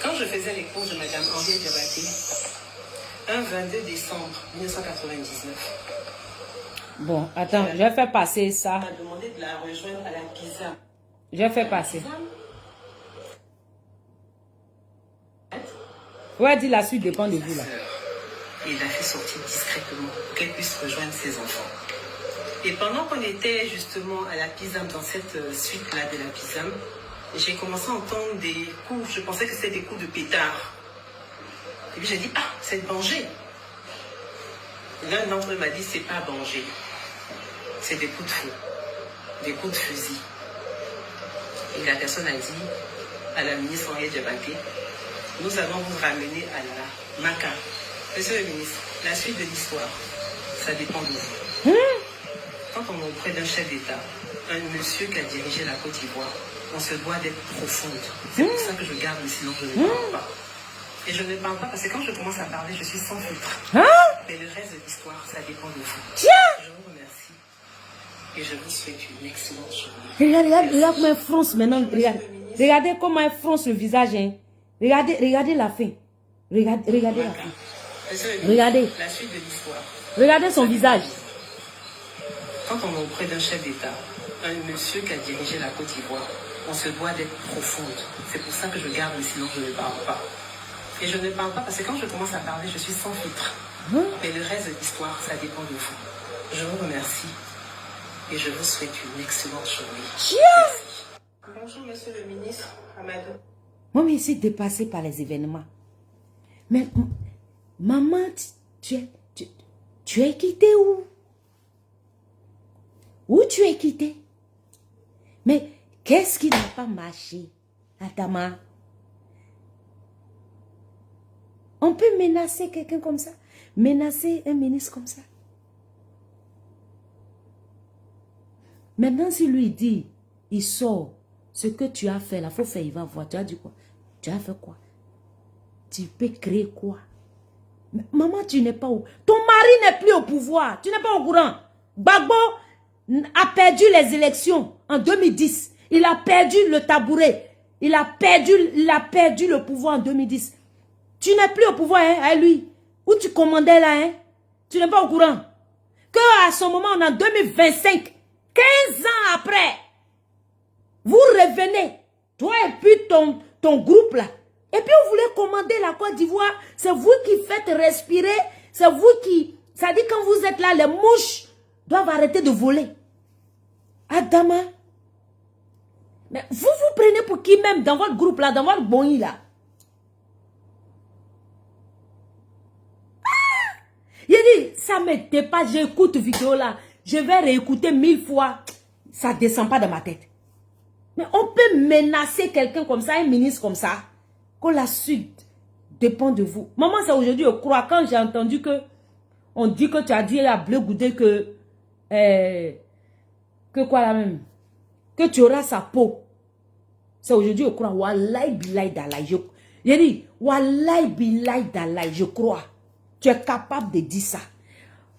Quand je faisais les cours de madame Henriette Diabaté, un 22 décembre 1999. Bon, attends, je vais faire passer ça. Elle m'a demandé de la rejoindre à la pizza. Je vais faire passer. Ouais, dis la suite dépend de vous là. Et l'a fait sortir discrètement pour qu'elle puisse rejoindre ses enfants. Et pendant qu'on était justement à la PISAM, dans cette suite-là de la PISAM, j'ai commencé à entendre des coups, je pensais que c'était des coups de pétard. Et puis j'ai dit, ah, c'est Banger. L'un d'entre eux m'a dit, c'est pas Banger. C'est des coups de feu, des coups de fusil. Et la personne a dit à la ministre Henriette Diabaté, nous allons vous ramener à la MACA. Monsieur le ministre, la suite de l'histoire, ça dépend de vous. Quand on est auprès d'un chef d'État, un monsieur qui a dirigé la Côte d'Ivoire, on se doit d'être profonde. C'est pour ça que je garde le silence, je ne parle pas. Et je ne parle pas parce que quand je commence à parler, je suis sans filtre. Mais le reste de l'histoire, ça dépend de vous. Je vous remercie. et je vous souhaite une excellente journée. Regarde comment elle fronce maintenant. Regardez comment elle fronce le visage. Hein. Regardez la fin. Regardez la fin. Regardez. La suite de l'histoire. Regardez son visage. Quand on est auprès d'un chef d'État, un monsieur qui a dirigé la Côte d'Ivoire, on se doit d'être profonde. C'est pour ça que je garde le silence, je ne parle pas. Et je ne parle pas parce que quand je commence à parler, je suis sans filtre. Mais le reste de l'histoire, ça dépend de vous. Je vous remercie et je vous souhaite une excellente journée. Merci. Bonjour, monsieur le ministre Amadou. Moi, je suis dépassée par les événements. Mais, maman, tu es quitté où? Où tu es quitté? Mais qu'est-ce qui n'a pas marché, Adama? On peut menacer quelqu'un comme ça? Menacer un ministre comme ça? Maintenant, si lui dit, il sort, ce que tu as fait, là, faut faire, il va voir. Tu as dit quoi? Tu as fait quoi? Tu peux créer quoi? Mais, maman, tu n'es pas où? Ton mari n'est plus au pouvoir. Tu n'es pas au courant. Gbagbo a perdu les élections en 2010. Il a perdu le tabouret. Il a perdu le pouvoir en 2010. Tu n'es plus au pouvoir, hein, à lui. Où tu commandais là, hein? Tu n'es pas au courant. Que à ce moment, on est en 2025, 15 ans après, vous revenez, toi et puis ton groupe là, et puis vous voulez commander la Côte d'Ivoire, c'est vous qui faites respirer, c'est vous qui, ça dit quand vous êtes là, les mouches doivent arrêter de voler. Adama, mais vous prenez pour qui même dans votre groupe là, dans votre boni là? Il dit, ça me dépasse, j'écoute vidéo là, je vais réécouter 1000 fois, ça ne descend pas dans ma tête. Mais on peut menacer quelqu'un comme ça, un ministre comme ça, que la suite dépend de vous. Maman, c'est aujourd'hui, je crois, quand j'ai entendu que, on dit que tu as dit à Bleu Goudé que quoi la même, que tu auras sa peau. C'est aujourd'hui, je crois, Wallahi Billahi Dalai. J'ai dit, Wallahi Billahi Dalai, je crois. Tu es capable de dire ça.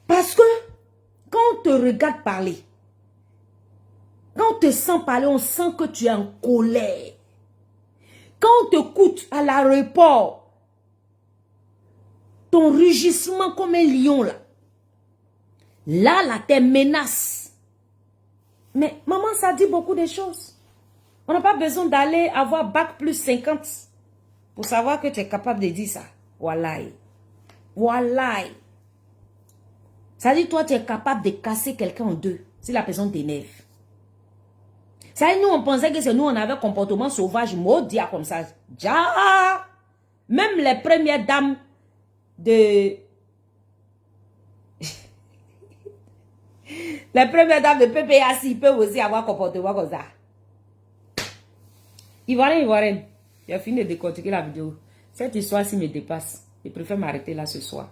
Parce que, quand on te regarde parler, quand on te sent parler, on sent que tu es en colère. Quand on t'écoute à l'aéroport, ton rugissement comme un lion là, là, tes menaces. Mais maman, ça dit beaucoup de choses. On n'a pas besoin d'aller avoir bac plus 50 pour savoir que tu es capable de dire ça. Wallahi. Wallahi. Ça dit, toi, tu es capable de casser quelqu'un en deux si la personne t'énerve. Ça dit, nous, on pensait que c'est nous, on avait un comportement sauvage, maudit comme ça. Ja! Même les premières dames de... les premières dames de PPAC, ils peuvent aussi avoir un comportement comme ça. Ivoirien, j'ai fini de décortiquer la vidéo. Cette histoire-ci me dépasse. Je préfère m'arrêter là ce soir.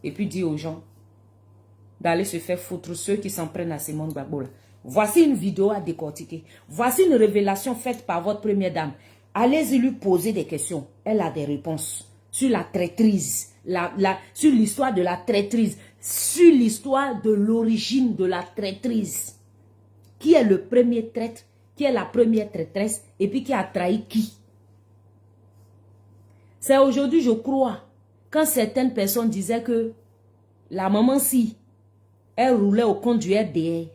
Et puis dire aux gens d'aller se faire foutre ceux qui s'en prennent à Simone Gbagbo. Voici une vidéo à décortiquer. Voici une révélation faite par votre première dame. Allez-y lui poser des questions. Elle a des réponses sur la traîtrise, sur l'histoire de la traîtrise, sur l'histoire de l'origine de la traîtrise. Qui est le premier traître, qui est la première traîtresse, et puis qui a trahi qui? C'est aujourd'hui, je crois, quand certaines personnes disaient que la maman, si, elle roulait au compte du RDR.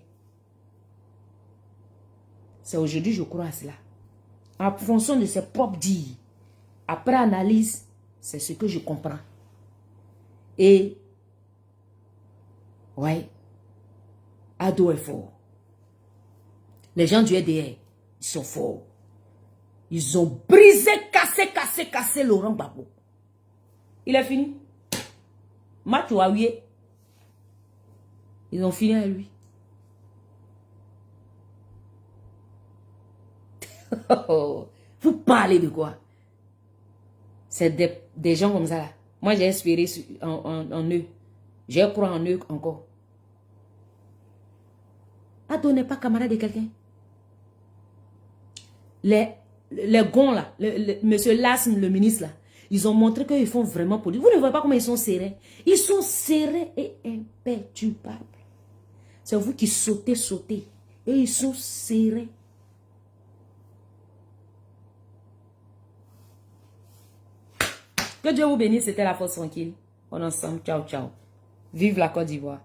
C'est aujourd'hui, je crois à cela. En fonction de ses propres dires. Après analyse, c'est ce que je comprends. Et, ouais, Ado est fort. Les gens du RDR, ils sont forts. Ils ont brisé, cassé Laurent Gbagbo. Il est fini. Match Ouaouye. Ils ont fini avec lui. Vous parlez de quoi? C'est des gens comme ça là. Moi j'ai espéré en eux. Je crois en eux encore. Ado n'est pas camarade de quelqu'un. Les gons là, monsieur Lassm, le ministre là, ils ont montré qu'ils font vraiment politique. Vous ne voyez pas comment ils sont serrés. Ils sont serrés et imperturbables. C'est vous qui sautez. Et ils sont serrés. Que Dieu vous bénisse, c'était la force tranquille. On est ensemble, ciao, ciao. Vive la Côte d'Ivoire.